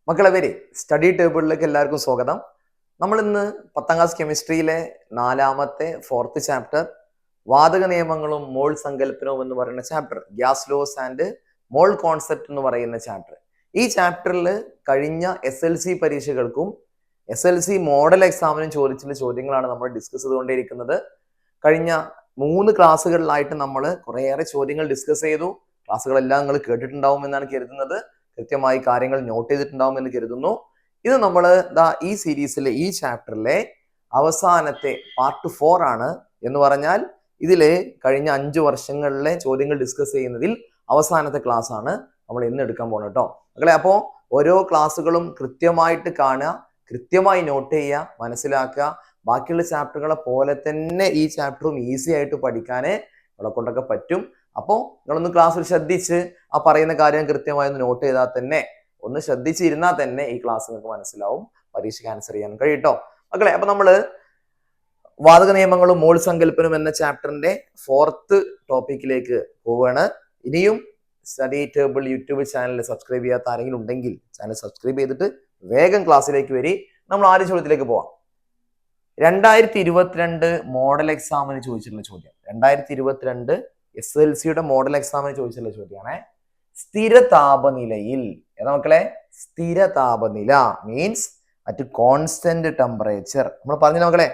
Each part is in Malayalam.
മക്കളെ പേര് സ്റ്റഡി ടേബിളിലേക്ക് എല്ലാവർക്കും സ്വാഗതം. നമ്മൾ ഇന്ന് 10ാം ക്ലാസ് കെമിസ്ട്രിയിലെ 4ാമത്തെ 4th ചാപ്റ്റർ വാതക നിയമങ്ങളും മോൾ സങ്കല്പനവും എന്ന് പറയുന്ന chapter, gas loss and mall concept എന്ന് പറയുന്ന ചാപ്റ്റർ. ഈ ചാപ്റ്ററിൽ കഴിഞ്ഞ SLC പരീക്ഷകൾക്കും SLC മോഡൽ എക്സാമിനും ചോദിച്ചിട്ടുള്ള ചോദ്യങ്ങളാണ് നമ്മൾ ഡിസ്കസ് ചെയ്തുകൊണ്ടേയിരിക്കുന്നത്. കഴിഞ്ഞ 3 ക്ലാസ്സുകളിലായിട്ട് നമ്മൾ കുറേയേറെ ചോദ്യങ്ങൾ ഡിസ്കസ് ചെയ്തു. ക്ലാസ്സുകളെല്ലാം നിങ്ങൾ കേട്ടിട്ടുണ്ടാവും എന്നാണ് കരുതുന്നത്. കൃത്യമായി കാര്യങ്ങൾ നോട്ട് ചെയ്തിട്ടുണ്ടാവും എന്ന് കരുതുന്നു. ഇത് നമ്മൾ ഈ സീരീസിലെ ഈ ചാപ്റ്ററിലെ അവസാനത്തെ പാർട്ട് 4 ആണ്. എന്ന് പറഞ്ഞാൽ ഇതിലെ കഴിഞ്ഞ 5 വർഷങ്ങളിലെ ചോദ്യങ്ങൾ ഡിസ്കസ് ചെയ്യുന്നതിൽ അവസാനത്തെ ക്ലാസ് ആണ് നമ്മൾ ഇന്ന് എടുക്കാൻ പോകുന്നത് കേട്ടോ മക്കളെ. അപ്പോൾ ഓരോ ക്ലാസ്സുകളും കൃത്യമായിട്ട് കാണുക, കൃത്യമായി നോട്ട് ചെയ്യുക, മനസ്സിലാക്കുക. ബാക്കിയുള്ള ചാപ്റ്ററുകളെ പോലെ തന്നെ ഈ ചാപ്റ്ററും ഈസി ആയിട്ട് പഠിക്കാനേ നമ്മളെ കൊണ്ടൊക്കെ പറ്റും. അപ്പോൾ നിങ്ങളൊന്ന് ക്ലാസ്സിൽ ശ്രദ്ധിച്ച് ആ പറയുന്ന കാര്യം കൃത്യമായി ഒന്ന് നോട്ട് ചെയ്താൽ തന്നെ, ഒന്ന് ശ്രദ്ധിച്ചിരുന്നാൽ തന്നെ ഈ ക്ലാസ് നിങ്ങൾക്ക് മനസ്സിലാവും, പരീക്ഷയ്ക്ക് ആൻസർ ചെയ്യാൻ കഴിയട്ടോ മക്കളെ. അപ്പൊ നമ്മള് വാതക നിയമങ്ങളും മോൾ സങ്കല്പനും എന്ന ചാപ്റ്ററിന്റെ 4th ടോപ്പിക്കിലേക്ക് പോവുകയാണ്. ഇനിയും study table YouTube channel subscribe ചെയ്യാത്ത ആരെങ്കിലും ഉണ്ടെങ്കിൽ ചാനൽ സബ്സ്ക്രൈബ് ചെയ്തിട്ട് വേഗം ക്ലാസ്സിലേക്ക് വരി. നമ്മൾ ആദ്യ ചോദ്യത്തിലേക്ക് പോവാം. 2022 മോഡൽ എക്സാമിന് ചോദിച്ചിട്ടുള്ള ചോദ്യം, 2022 SLCയുടെ മോഡൽ എക്സാമിന് ചോദിച്ചിട്ടുള്ള ചോദ്യമാണ്. സ്ഥിര താപനിലയിൽ, ഏതാ മക്കളെ? സ്ഥിര താപനില മീൻസ് അറ്റ് കോൺസ്റ്റന്റ് ടെമ്പറേച്ചർ. നമ്മൾ പറഞ്ഞ മക്കളെ,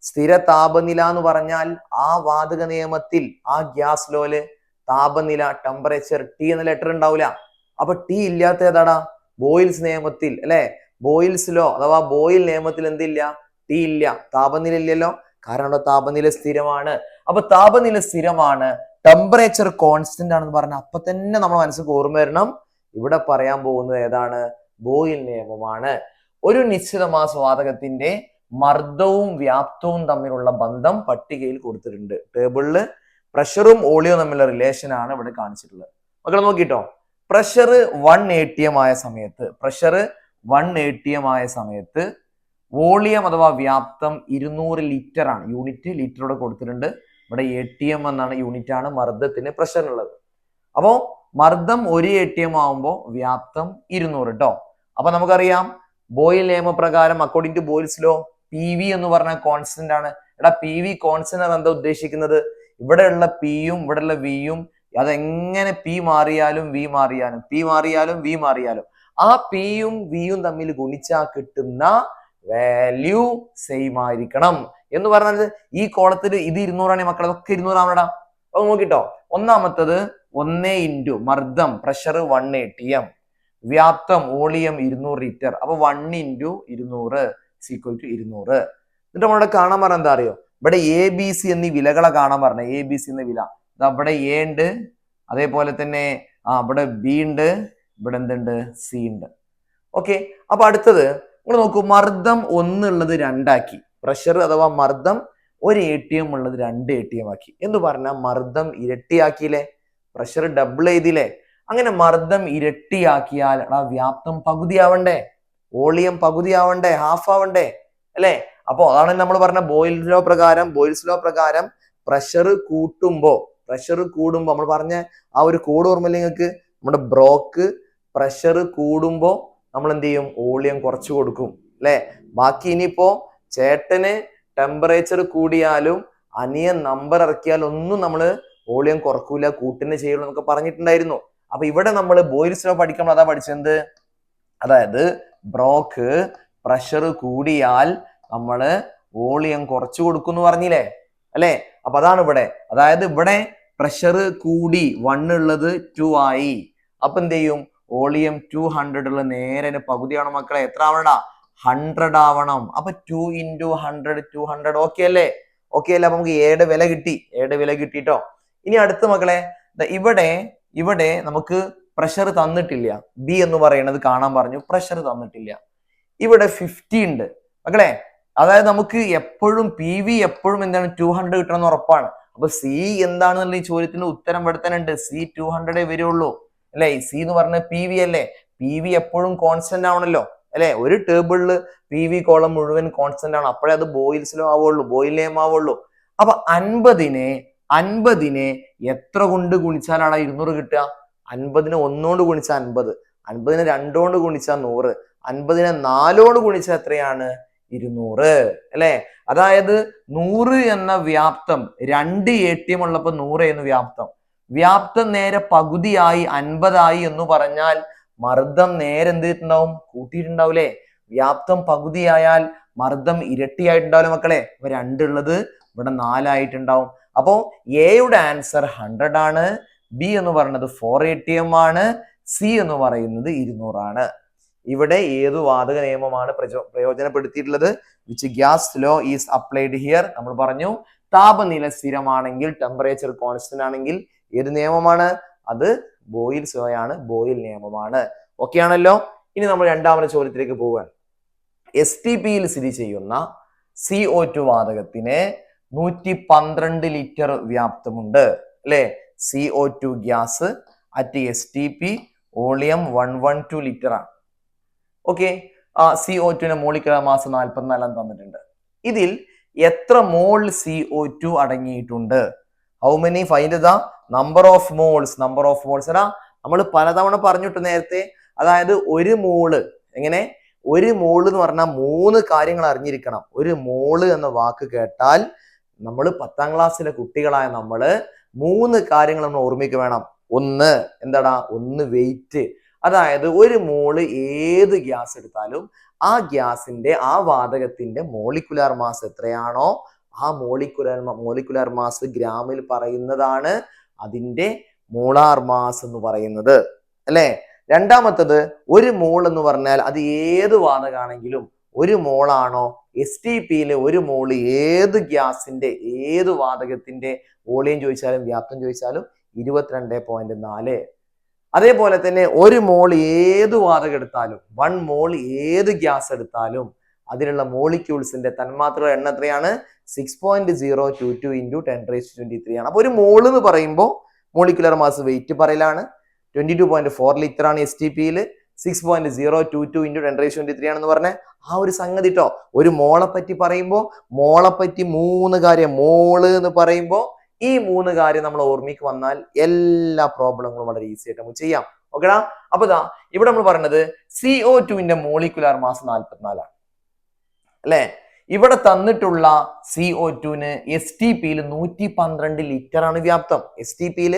സ്ഥിര താപനില എന്ന് പറഞ്ഞാൽ ആ വാതക നിയമത്തിൽ, ആ ഗ്യാസ് ലോയില് താപനില ടെമ്പറേച്ചർ T എന്ന ലെറ്റർ ഉണ്ടാവില്ല. അപ്പൊ T ഇല്ലാത്ത ഏതാടാ? ബോയിൽസ് നിയമത്തിൽ അല്ലെ, ബോയിൽസ് ലോ അഥവാ ബോയിൽ നിയമത്തിൽ എന്തില്ല? T ഇല്ല, താപനില ഇല്ലല്ലോ. കാരണം താപനില സ്ഥിരമാണ്. അപ്പൊ താപനില സ്ഥിരമാണ്, ടെമ്പറേച്ചർ കോൺസ്റ്റന്റ് ആണെന്ന് പറഞ്ഞാൽ അപ്പൊ തന്നെ നമ്മൾ മനസ്സിൽ ഓർമ്മ വരണം, ഇവിടെ പറയാൻ പോകുന്നത് ഏതാണ്? ബോയിൽ നിയമമാണ്. ഒരു നിശ്ചിത മാസ വാതകത്തിന്റെ മർദ്ദവും വ്യാപ്തവും തമ്മിലുള്ള ബന്ധം പട്ടികയിൽ കൊടുത്തിട്ടുണ്ട്. ടേബിളില് പ്രഷറും വോളിയവും തമ്മിലുള്ള റിലേഷൻ ആണ് ഇവിടെ കാണിച്ചിട്ടുള്ളത്. മക്കളെ നോക്കിട്ടോ, പ്രഷർ 1 atm ആയ സമയത്ത്, പ്രഷർ 1 atm ആയ സമയത്ത് വോളിയം അഥവാ വ്യാപ്തം 200 ലിറ്റർ ആണ്. യൂണിറ്റ് ലിറ്ററോടെ കൊടുത്തിട്ടുണ്ട്. ഇവിടെ ATM എന്നാണ് യൂണിറ്റ് ആണ് മർദ്ദത്തിന് പ്രഷറിനുള്ളത്. അപ്പോ മർദ്ദം 1 atm ആവുമ്പോൾ വ്യാപ്തം 200 കേട്ടോ. അപ്പൊ നമുക്കറിയാം ബോയിൽ നിയമപ്രകാരം according to Boyle's law PV എന്ന് പറഞ്ഞ കോൺസ്റ്റന്റ് ആണ്. എടാ PV കോൺസ്റ്റന്റ് ആണ് എന്താ ഉദ്ദേശിക്കുന്നത്? ഇവിടെയുള്ള Pയും ഇവിടെയുള്ള Vയും അതെങ്ങനെ P മാറിയാലും V മാറിയാലും, P മാറിയാലും V മാറിയാലും ആ Pയും Vയും തമ്മിൽ ഗുണിച്ചാൽ കിട്ടുന്ന വാല്യൂ സെയിം ആയിരിക്കണം എന്ന് പറഞ്ഞത്. ഈ കോളത്തിൽ ഇത് 200 ആണ് മക്കളെ, അതൊക്കെ 200 ആവണടാ. അപ്പൊ നോക്കിട്ടോ, ഒന്നാമത്തത് 1 ഇൻറ്റു മർദ്ദം പ്രഷർ 1 atm, വ്യാപ്തം വോളിയം 200 ലിറ്റർ. അപ്പൊ 1 ഇൻറ്റു 200 ഈക്വൽ ടു 200. എന്നിട്ട് നമ്മളിവിടെ കാണാൻ പറഞ്ഞ എന്താ അറിയോ? ഇവിടെ ABC എന്നീ വിലകളെ കാണാൻ പറഞ്ഞ, ABC എന്ന വില ഇവിടെ A ഉണ്ട്, അതേപോലെ തന്നെ ഇവിടെ B ഉണ്ട്, ഇവിടെ എന്തുണ്ട്? C ഉണ്ട്. ഓക്കെ, അപ്പൊ അടുത്തത് നിങ്ങൾ നോക്കൂ, മർദ്ദം 1 ഉള്ളത് 2 ആക്കി, പ്രഷർ അഥവാ മർദ്ദം 1 atm ഉള്ളത് 2 atm ആക്കി എന്ന് പറഞ്ഞാൽ മർദ്ദം ഇരട്ടിയാക്കിയില്ലേ, പ്രഷർ ഡബിൾ ചെയ്തില്ലേ. അങ്ങനെ മർദ്ദം ഇരട്ടിയാക്കിയാൽ വ്യാപ്തം പകുതിയാവണ്ടേ, വോളിയം പകുതിയാവണ്ടേ, ഹാഫ് ആവണ്ടേ അല്ലെ? അപ്പൊ അതാണ് നമ്മൾ പറഞ്ഞ ബോയിൽസ് ലോ പ്രകാരം പ്രഷർ കൂടുമ്പോ നമ്മൾ പറഞ്ഞ ആ ഒരു കോഡ് ഓർമ്മയില്ല നിങ്ങൾക്ക്? നമ്മുടെ ബ്രോക്ക് പ്രഷർ കൂടുമ്പോ നമ്മൾ എന്ത് ചെയ്യും? വോളിയം കുറച്ചു കൊടുക്കും അല്ലെ? ബാക്കി ഇനിയിപ്പോ ചേട്ടന് ടെമ്പറേച്ചർ കൂടിയാലും അനിയൻ നമ്പർ ഇറക്കിയാലും ഒന്നും നമ്മൾ വോളിയം കുറക്കൂല, കൂട്ടിനെ ചെയ്യുള്ളൂ എന്നൊക്കെ പറഞ്ഞിട്ടുണ്ടായിരുന്നു. അപ്പൊ ഇവിടെ നമ്മൾ ബോയിൽസ് ലോ പഠിക്കുമ്പോൾ അതാ പഠിച്ചത്. അതായത് ബ്രോക്ക് പ്രഷർ കൂടിയാൽ നമ്മള് വോളിയം കുറച്ചു കൊടുക്കും എന്ന് പറഞ്ഞില്ലേ അല്ലെ? അപ്പൊ അതാണ് ഇവിടെ. അതായത് ഇവിടെ പ്രഷർ കൂടി 1 ഉള്ളത് 2 ആയി. അപ്പൊ എന്ത് ചെയ്യും? വോളിയം 200 ഉള്ള നേരെ പകുതിയാവണം മക്കളെ. എത്ര ആവണടാ? 100 ആവണം. അപ്പൊ 2 ഇൻറ്റു 100 200. ഓക്കെ അല്ലേ? ഓക്കെ അല്ലേ? അപ്പൊ നമുക്ക് എയുടെ വില കിട്ടിട്ടോ. ഇനി അടുത്ത മക്കളെ, ഇവിടെ നമുക്ക് പ്രഷർ തന്നിട്ടില്ല, B എന്ന് പറയുന്നത് കാണാൻ പറഞ്ഞു, പ്രഷർ തന്നിട്ടില്ല. ഇവിടെ 50 ഉണ്ട് മക്കളെ. അതായത് നമുക്ക് എപ്പോഴും PV എപ്പോഴും എന്താണ്? 200 കിട്ടണം എന്ന് ഉറപ്പാണ്. അപ്പൊ C എന്താണെന്നുള്ള ഈ ചോദ്യത്തിന് ഉത്തരം പെടുത്താനുണ്ട്. C 200 വരുള്ളൂ അല്ലെ? C എന്ന് പറഞ്ഞ PV അല്ലേ? PV എപ്പോഴും കോൺസ്റ്റന്റ് ആവണല്ലോ അല്ലെ? ഒരു ടേബിളില് PV കോളം മുഴുവൻ കോൺസ്റ്റന്റ് ആണ്, അപ്പോഴേ അത് ബോയിൽസ് ലോ ആവുള്ളൂ, ബോയിൽ നിയമം ആവുള്ളൂ. അപ്പൊ 50നെ എത്ര കൊണ്ട് ഗുണിച്ചാലാണ് 200 കിട്ടുക? 50നെ 1 കൊണ്ട് ഗുണിച്ചാൽ 50, 50നെ 2 കൊണ്ട് ഗുണിച്ചാൽ 100, 50നെ 4 ഗുണിച്ചാൽ എത്രയാണ്? 200 അല്ലെ? അതായത് 100 എന്ന വ്യാപ്തം 2 ATM ഉള്ളപ്പോൾ 100 എന്ന് വ്യാപ്തം നേരെ പകുതിയായി 50 എന്ന് പറഞ്ഞാൽ മർദ്ദം നേരെ എന്ത് ചെയ്തിട്ടുണ്ടാവും? കൂട്ടിയിട്ടുണ്ടാവൂലേ? വ്യാപ്തം പകുതിയായാൽ മർദ്ദം ഇരട്ടിയായിട്ടുണ്ടാവില്ല മക്കളെ. അപ്പൊ 2 ഉള്ളത് ഇവിടെ 4 ആയിട്ടുണ്ടാവും. അപ്പോ എയുടെ ആൻസർ 100 ആണ്, ബി എന്ന് പറയുന്നത് 4 ATM ആണ്, സി എന്ന് പറയുന്നത് 200 ആണ്. ഇവിടെ ഏത് വാതക നിയമമാണ് പ്രയോജനപ്പെടുത്തിയിട്ടുള്ളത്? Which gas law is applied here? നമ്മൾ പറഞ്ഞു താപനില സ്ഥിരമാണെങ്കിൽ, ടെമ്പറേച്ചർ കോൺസ്റ്റന്റ് ആണെങ്കിൽ ഏത് നിയമമാണ്? അത് ബോയിൽസ് ലോ ആണ്, ബോയിൽ നിയമമാണ്. ഓക്കെ ആണല്ലോ. ഇനി നമ്മൾ രണ്ടാമത്തെ ചോദ്യത്തിലേക്ക് പോവുകയാണ്. STPയിൽ സ്ഥിതി ചെയ്യുന്ന CO2 വാതകത്തിന് 112 ലിറ്റർ വ്യാപ്തമുണ്ട് അല്ലെ? CO2 gas at STP volume 112 litre ആണ്. ഓക്കെ, CO2ന്റെ മോളിക്കുലർ മാസ് 44 തന്നിട്ടുണ്ട്. ഇതിൽ എത്ര മോൾ CO2 അടങ്ങിയിട്ടുണ്ട്? How many? Find the number of moles. Number of moles എടാ നമ്മൾ പലതവണ പറഞ്ഞിട്ട് നേരത്തെ. അതായത് ഒരു മോള്, എങ്ങനെ? ഒരു മോള് എന്ന് പറഞ്ഞാൽ 3 കാര്യങ്ങൾ അറിഞ്ഞിരിക്കണം. ഒരു മോള് എന്ന വാക്ക് കേട്ടാൽ നമ്മൾ 10ാം ക്ലാസ്സിലെ കുട്ടികളായ നമ്മള് 3 കാര്യങ്ങൾ നമ്മൾ ഓർമ്മിക്കുക വേണം. ഒന്ന് എന്താടാ? ഒന്ന് വെയിറ്റ്. അതായത് ഒരു മോള് ഏത് ഗ്യാസ് എടുത്താലും ആ ഗ്യാസിന്റെ, ആ വാതകത്തിന്റെ മോളിക്കുലാർ മാസ് എത്രയാണോ ആ മോളിക്കുലാർ മാസ് ഗ്രാമിൽ പറയുന്നതാണ് അതിന്റെ മോളാർ മാസ് എന്ന് പറയുന്നത് അല്ലെ? രണ്ടാമത്തത് ഒരു മോൾ എന്ന് പറഞ്ഞാൽ അത് ഏത് വാതകമാണെങ്കിലും ഒരു മോളാണോ? STPയിലെ ഒരു മോള് ഏത് ഗ്യാസിന്റെ, ഏത് വാതകത്തിന്റെ വോളിയം ചോദിച്ചാലും വ്യാപ്തം ചോദിച്ചാലും 22.4. അതേപോലെ തന്നെ ഒരു മോൾ ഏത് വാതകം എടുത്താലും, 1 മോൾ ഏത് ഗ്യാസ് എടുത്താലും അതിലുള്ള മോളിക്യൂൾസിന്റെ തന്മാത്രകളുടെ എണ്ണം എത്രയാണ്? 6.022 × 10⁻23 ആണ്. അപ്പൊ ഒരു മോൾ എന്ന് പറയുമ്പോൾ മോളിക്കുലർ മാസ് വെയിറ്റ് പറയലാണ്. 22.4 ലിറ്റർ ആണ് STPയിൽ. 6.022 × 10⁻23 ആണെന്ന് പറഞ്ഞ ആ ഒരു സംഗതി ട്ടോ. ഒരു മോളെ പറ്റി പറയുമ്പോൾ മോളെ പറ്റി 3 കാര്യം, മോള് എന്ന് പറയുമ്പോൾ ഈ 3 കാര്യം നമ്മൾ ഓർമ്മിക്ക് വന്നാൽ എല്ലാ പ്രോബ്ലങ്ങളും വളരെ ഈസി ആയിട്ട് നമുക്ക് ചെയ്യാം. ഓക്കെടാ? അപ്പൊ ദാ ഇവിടെ നമ്മൾ പറഞ്ഞത് CO2ന്റെ മോളിക്കുലാർ മാസ് 44 ആണ് അല്ലെ? ഇവിടെ തന്നിട്ടുള്ള CO2ന് STPയിൽ 112 ലിറ്റർ ആണ് വ്യാപ്തം. STPയിൽ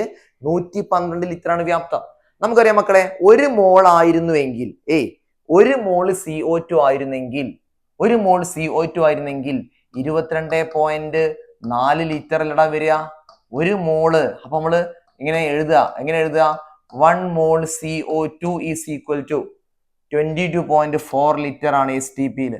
112 ലിറ്റർ ആണ് വ്യാപ്തം. നമുക്കറിയാം മക്കളെ, ഒരു മോൾ ആയിരുന്നുവെങ്കിൽ, ഒരു മോള് CO2 ആയിരുന്നെങ്കിൽ, ഒരു മോൾ CO2 ആയിരുന്നെങ്കിൽ 22.4 ലിറ്റർ അല്ലടാ വരിക ഒരു മോള്. അപ്പൊ നമ്മള് എങ്ങനെ എഴുതുക? 1 mole CO2 is equal to 22.4 litre ആണ് STPയിൽ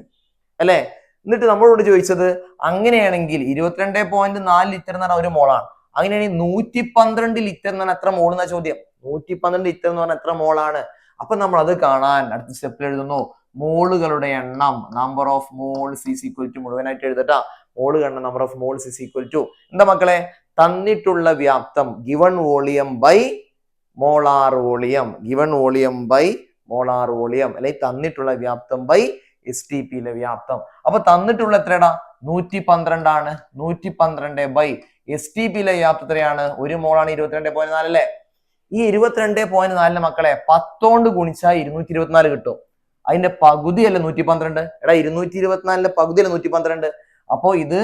അല്ലെ? എന്നിട്ട് നമ്മളോട് ചോദിച്ചത് അങ്ങനെയാണെങ്കിൽ 22.4 ലിറ്റർ എന്ന് പറഞ്ഞാൽ ഒരു മോളാണ്. അങ്ങനെയാണെങ്കിൽ 112 ലിറ്റർ എന്ന് പറഞ്ഞാൽ എത്ര മോൾ എന്നാ ചോദ്യം. 112 ലിറ്റർ എന്ന് പറഞ്ഞാൽ എത്ര മോളാണ്? അപ്പൊ നമ്മൾ അത് കാണാൻ അടുത്ത സ്റ്റെപ്പിൽ എഴുതുന്നു. മോളുകളുടെ എണ്ണം, number of moles is equal to, മുഴുവനായിട്ട് എഴുതട്ടാ. മോളുകളുടെ number of moles is equal to എന്താ മക്കളെ? തന്നിട്ടുള്ള വ്യാപ്തം given volume by molar volume. Given volume by molar volume, അല്ലെങ്കിൽ തന്നിട്ടുള്ള വ്യാപ്തം ബൈ STPയിലെ വ്യാപ്തം. അപ്പൊ തന്നിട്ടുള്ള എത്രടാ? 112 ആണ്. 112 ബൈ STPയിലെ വ്യാപ്തം എത്രയാണ്? ഒരു മോളാണ് 22.4 അല്ലേ? ഈ 22.4 മക്കളെ 10 കൊണ്ട് ഗുണിച്ചാൽ 224 കിട്ടും. അതിന്റെ പകുതിയല്ലേ 112? എടാ 224ന്റെ പകുതിയല്ലേ 112? അപ്പോ ഇത്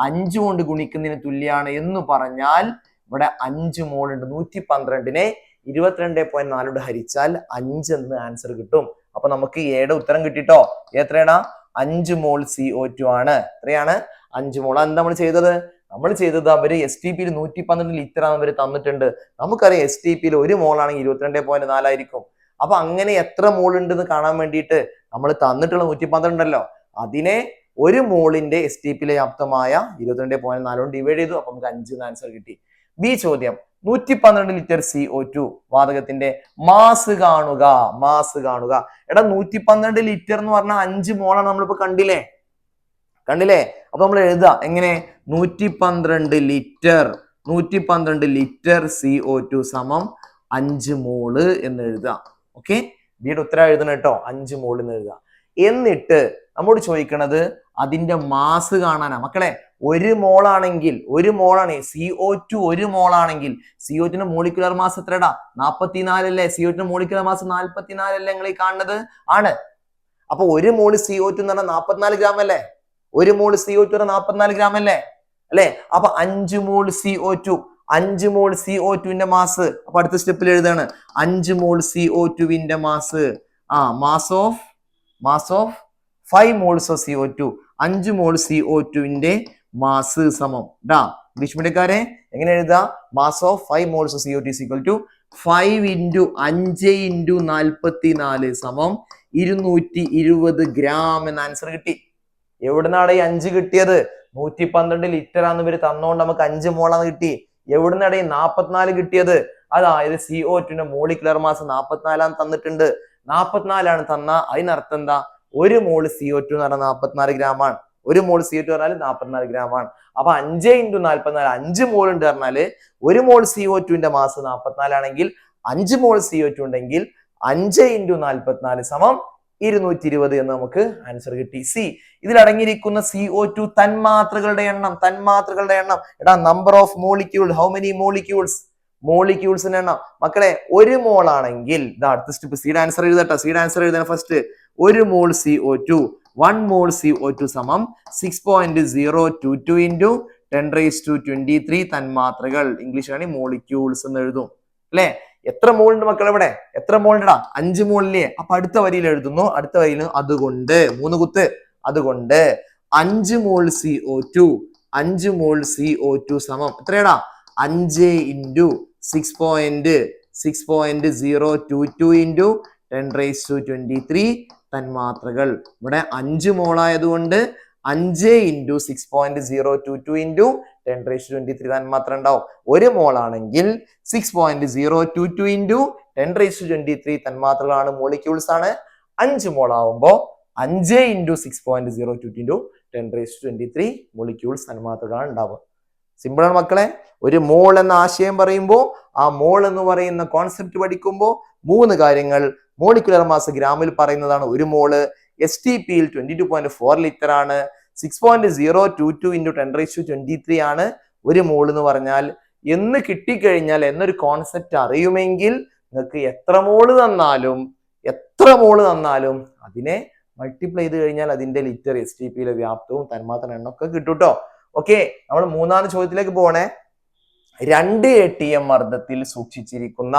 5 കൊണ്ട് ഗുണിക്കുന്നതിന് തുല്യാണ് എന്ന് പറഞ്ഞാൽ ഇവിടെ 5 മോൾ ഉണ്ട്. 112നെ 22.4 ഹരിച്ചാൽ 5 എന്ന് ആൻസർ കിട്ടും. അപ്പൊ നമുക്ക് എയുടെ ഉത്തരം കിട്ടിട്ടോ. എത്രയാണ്? 5 മോൾ CO2 ആണ്. എത്രയാണ്? 5 മോൾ. എന്താ നമ്മൾ ചെയ്തത്? അവര് STPയിൽ 112 ലിറ്റർ ആണ് അവര് തന്നിട്ടുണ്ട്. നമുക്കറിയാം STPയിൽ ഒരു മോൾ ആണെങ്കിൽ 22.4 ആയിരിക്കും. അപ്പൊ അങ്ങനെ എത്ര മോൾ ഉണ്ടെന്ന് കാണാൻ വേണ്ടിയിട്ട് നമ്മൾ തന്നിട്ടുള്ള 112 ഉണ്ടല്ലോ, അതിനെ ഒരു മോളിന്റെ STPയിലെ വ്യാപ്തമായ 22.4 കൊണ്ട് ഡിവൈഡ് ചെയ്തു. അപ്പൊ നമുക്ക് 5 ആൻസർ കിട്ടി. ബി ചോദ്യം, 112 ലിറ്റർ CO2 വാതകത്തിന്റെ മാസ് കാണുക. എടാ 112 ലിറ്റർ എന്ന് പറഞ്ഞാൽ 5 മോളാണ്. നമ്മളിപ്പോ കണ്ടില്ലേ? അപ്പൊ നമ്മൾ എഴുതുക എങ്ങനെ? 112 ലിറ്റർ CO2 സമം 5 മോള് എന്ന് എഴുതുക. ഓക്കെ, ബിയുടെ ഉത്തരം എഴുതണം കേട്ടോ. 5 മോൾ എന്ന് എഴുതുക. എന്നിട്ട് നമ്മോട് ചോദിക്കണത് അതിന്റെ മാസ് കാണാനാ മക്കളെ. ഒരു മോളാണെങ്കിൽ, CO2 ഒരു മോളാണെങ്കിൽ CO2ന്റെ മോളിക്കുലർ മാസ് എത്രടാ? 44 അല്ലേ? CO2ന്റെ മോളിക്കുലർ മാസ് 44 അല്ലേ നിങ്ങൾ ഈ കാണുന്നത്? ആണ്. അപ്പൊ 1 മോള് CO2 എന്ന് പറഞ്ഞാൽ 44 ഗ്രാം അല്ലേ? 1 മോള് CO2 പറഞ്ഞാൽ 44 ഗ്രാം അല്ലേ? അല്ലെ? അപ്പൊ 5 മോൾ CO2, 5 മോൾ CO2വിന്റെ മാസ്. അപ്പൊ അടുത്ത സ്റ്റെപ്പിൽ എഴുതാണ് 5 മോൾ CO2വിന്റെ mass. Mass of 5 moles of CO2. 5 mole CO2വിന്റെ മാസ് സമം ഇംഗ്ലീഷ് മീഡിയക്കാരെ എങ്ങനെ എഴുതാ? Mass of 5 moles of CO2 is equal to 5 × 5 × 44 സമം 220 ഗ്രാം എന്ന ആൻസർ കിട്ടി. എവിടുന്നാണ് ഈ 5 കിട്ടിയത്? 112 ലിറ്റർ ആണെന്ന് ഇവര് തന്നോണ്ട് നമുക്ക് 5 മോളാന്ന് കിട്ടി. എവിടുന്നാണ് ഈ 44 കിട്ടിയത്? അതായത് CO2ന്റെ മോളിക്കുലർ മാസ് 44 ആണ് തന്നിട്ടുണ്ട്. 44 ആണ് തന്ന അതിനർത്ഥം എന്താ? 1 മോള് CO2 എന്ന് പറഞ്ഞാൽ 44 ഗ്രാം ആണ്. 1 മോൾ CO2 പറഞ്ഞാൽ 44 ഗ്രാം ആണ്. അപ്പൊ 5 × 44 5 മോൾ ഉണ്ട് പറഞ്ഞാല് 1 മോൾ CO2വിന്റെ മാസ് 44 ആണെങ്കിൽ 5 മോൾ CO2 ഉണ്ടെങ്കിൽ 5 × 44 സമം 220 എന്ന് നമുക്ക് ആൻസർ കിട്ടി. സി, ഇതിൽ അടങ്ങിയിരിക്കുന്ന CO2 തന്മാത്രകളുടെ എണ്ണം. എടാ number of molecule. How many molecules? മോളിക്യൂൾസിന്റെ എണ്ണം മക്കളെ 1 മോൾ ആണെങ്കിൽ അടുത്ത സ്റ്റെപ്പ് സിയുടെ ആൻസർ എഴുതട്ടെ. സിയുടെ ആൻസർ എഴുതാൻ first 1 mole CO2, 1 mole CO2 സമം 6.022 × 10⁻23 തന്മാത്രകൾ. ഇംഗ്ലീഷിലാണ് മോളിക്യൂൾസ് എന്ന് എഴുതും അല്ലെ? എത്ര മോൾ ഉണ്ട് മക്കൾ ഇവിടെ? എത്ര മോൾ ഉണ്ടടാ? 5 മോളില്ലേ? അപ്പൊ അടുത്ത വരിയിൽ എഴുതുന്നു. അടുത്ത വരിയിൽ അതുകൊണ്ട് 3 കുത്ത്. അതുകൊണ്ട് 5 മോൾ CO2, 5 മോൾ CO2 സമം എത്രയാടാ? 5 × 6.022 × 10⁻23 തന്മാത്രകൾ. ഇവിടെ 5 മോൾ ആയതുകൊണ്ട് 5 × 6.022 × 10⁻23 തന്മാത്ര ഉണ്ടാവും. 1 മോൾ ആണെങ്കിൽ 6.022 × 10⁻23 തന്മാത്രകളാണ്, മോളിക്യൂൾസ് ആണ്. 5 മോൾ ആവുമ്പോ 5 × 6.022 × 10⁻23 മോളിക്യൂൾസ് തന്മാത്രകളാണ് ഉണ്ടാവുക. സിമ്പിൾ ആണ് മക്കളെ. ഒരു മോൾ എന്ന ആശയം പറയുമ്പോൾ ആ മോൾ എന്ന് പറയുന്ന കോൺസെപ്റ്റ് പഠിക്കുമ്പോൾ 3 കാര്യങ്ങൾ. മോളിക്കുലർ മാസ് ഗ്രാമിൽ പറയുന്നതാണ് 1 മോള്. STPയിൽ 22.4 ലിറ്റർ ആണ്. 6.022 × 10⁻23 ആണ് 1 മോൾ എന്ന് പറഞ്ഞാൽ. എന്ന് കിട്ടിക്കഴിഞ്ഞാൽ എന്നൊരു കോൺസെപ്റ്റ് അറിയുമെങ്കിൽ നിങ്ങൾക്ക് എത്ര മോള് തന്നാലും അതിനെ മൾട്ടിപ്ലൈ ചെയ്ത് കഴിഞ്ഞാൽ അതിന്റെ ലിറ്റർ STPയിലെ വ്യാപ്തവും തന്മാത്ര എണ്ണം ഒക്കെ കിട്ടും കേട്ടോ. ഓക്കെ, നമ്മൾ 3ാമത്തെ ചോദ്യത്തിലേക്ക് പോണേ. 2 ATM മർദ്ദത്തിൽ സൂക്ഷിച്ചിരിക്കുന്ന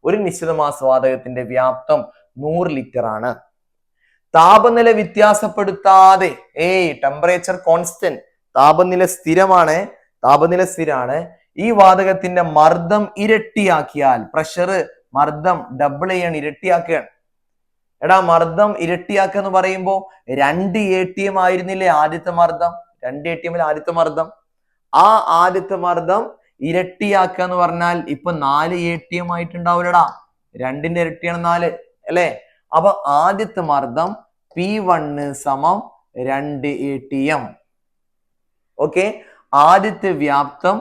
ഒരു നിശ്ചിത മാസ് വാതകത്തിന്റെ വ്യാപ്തം 100 ലിറ്റർ ആണ്. താപനില വ്യത്യാസപ്പെടുത്താതെ ടെമ്പറേച്ചർ കോൺസ്റ്റന്റ്, താപനില സ്ഥിരമാണ്. ഈ വാതകത്തിന്റെ മർദ്ദം ഇരട്ടിയാക്കിയാൽ മർദ്ദം ഡബിൾ ചെയ്യാണ്, ഇരട്ടിയാക്കുകയാണ്. എടാ മർദ്ദം ഇരട്ടിയാക്കുക എന്ന് പറയുമ്പോ 2 ATM ആയിരുന്നില്ലേ ആദ്യത്തെ മർദ്ദം? 2 ATM ആദ്യത്തെ മർദ്ദം. ആ ആദ്യത്തെ മർദ്ദം ഇരട്ടിയാക്കുക എന്ന് പറഞ്ഞാൽ ഇപ്പൊ 4 ATM ആയിട്ടുണ്ടാവില്ലടാ. 2ന്റെ ഇരട്ടിയാണ് 4 അല്ലെ? അപ്പൊ ആദ്യത്തെ മർദ്ദം P1 സമം 2 ATM. ഓക്കെ, ആദ്യത്തെ വ്യാപ്തം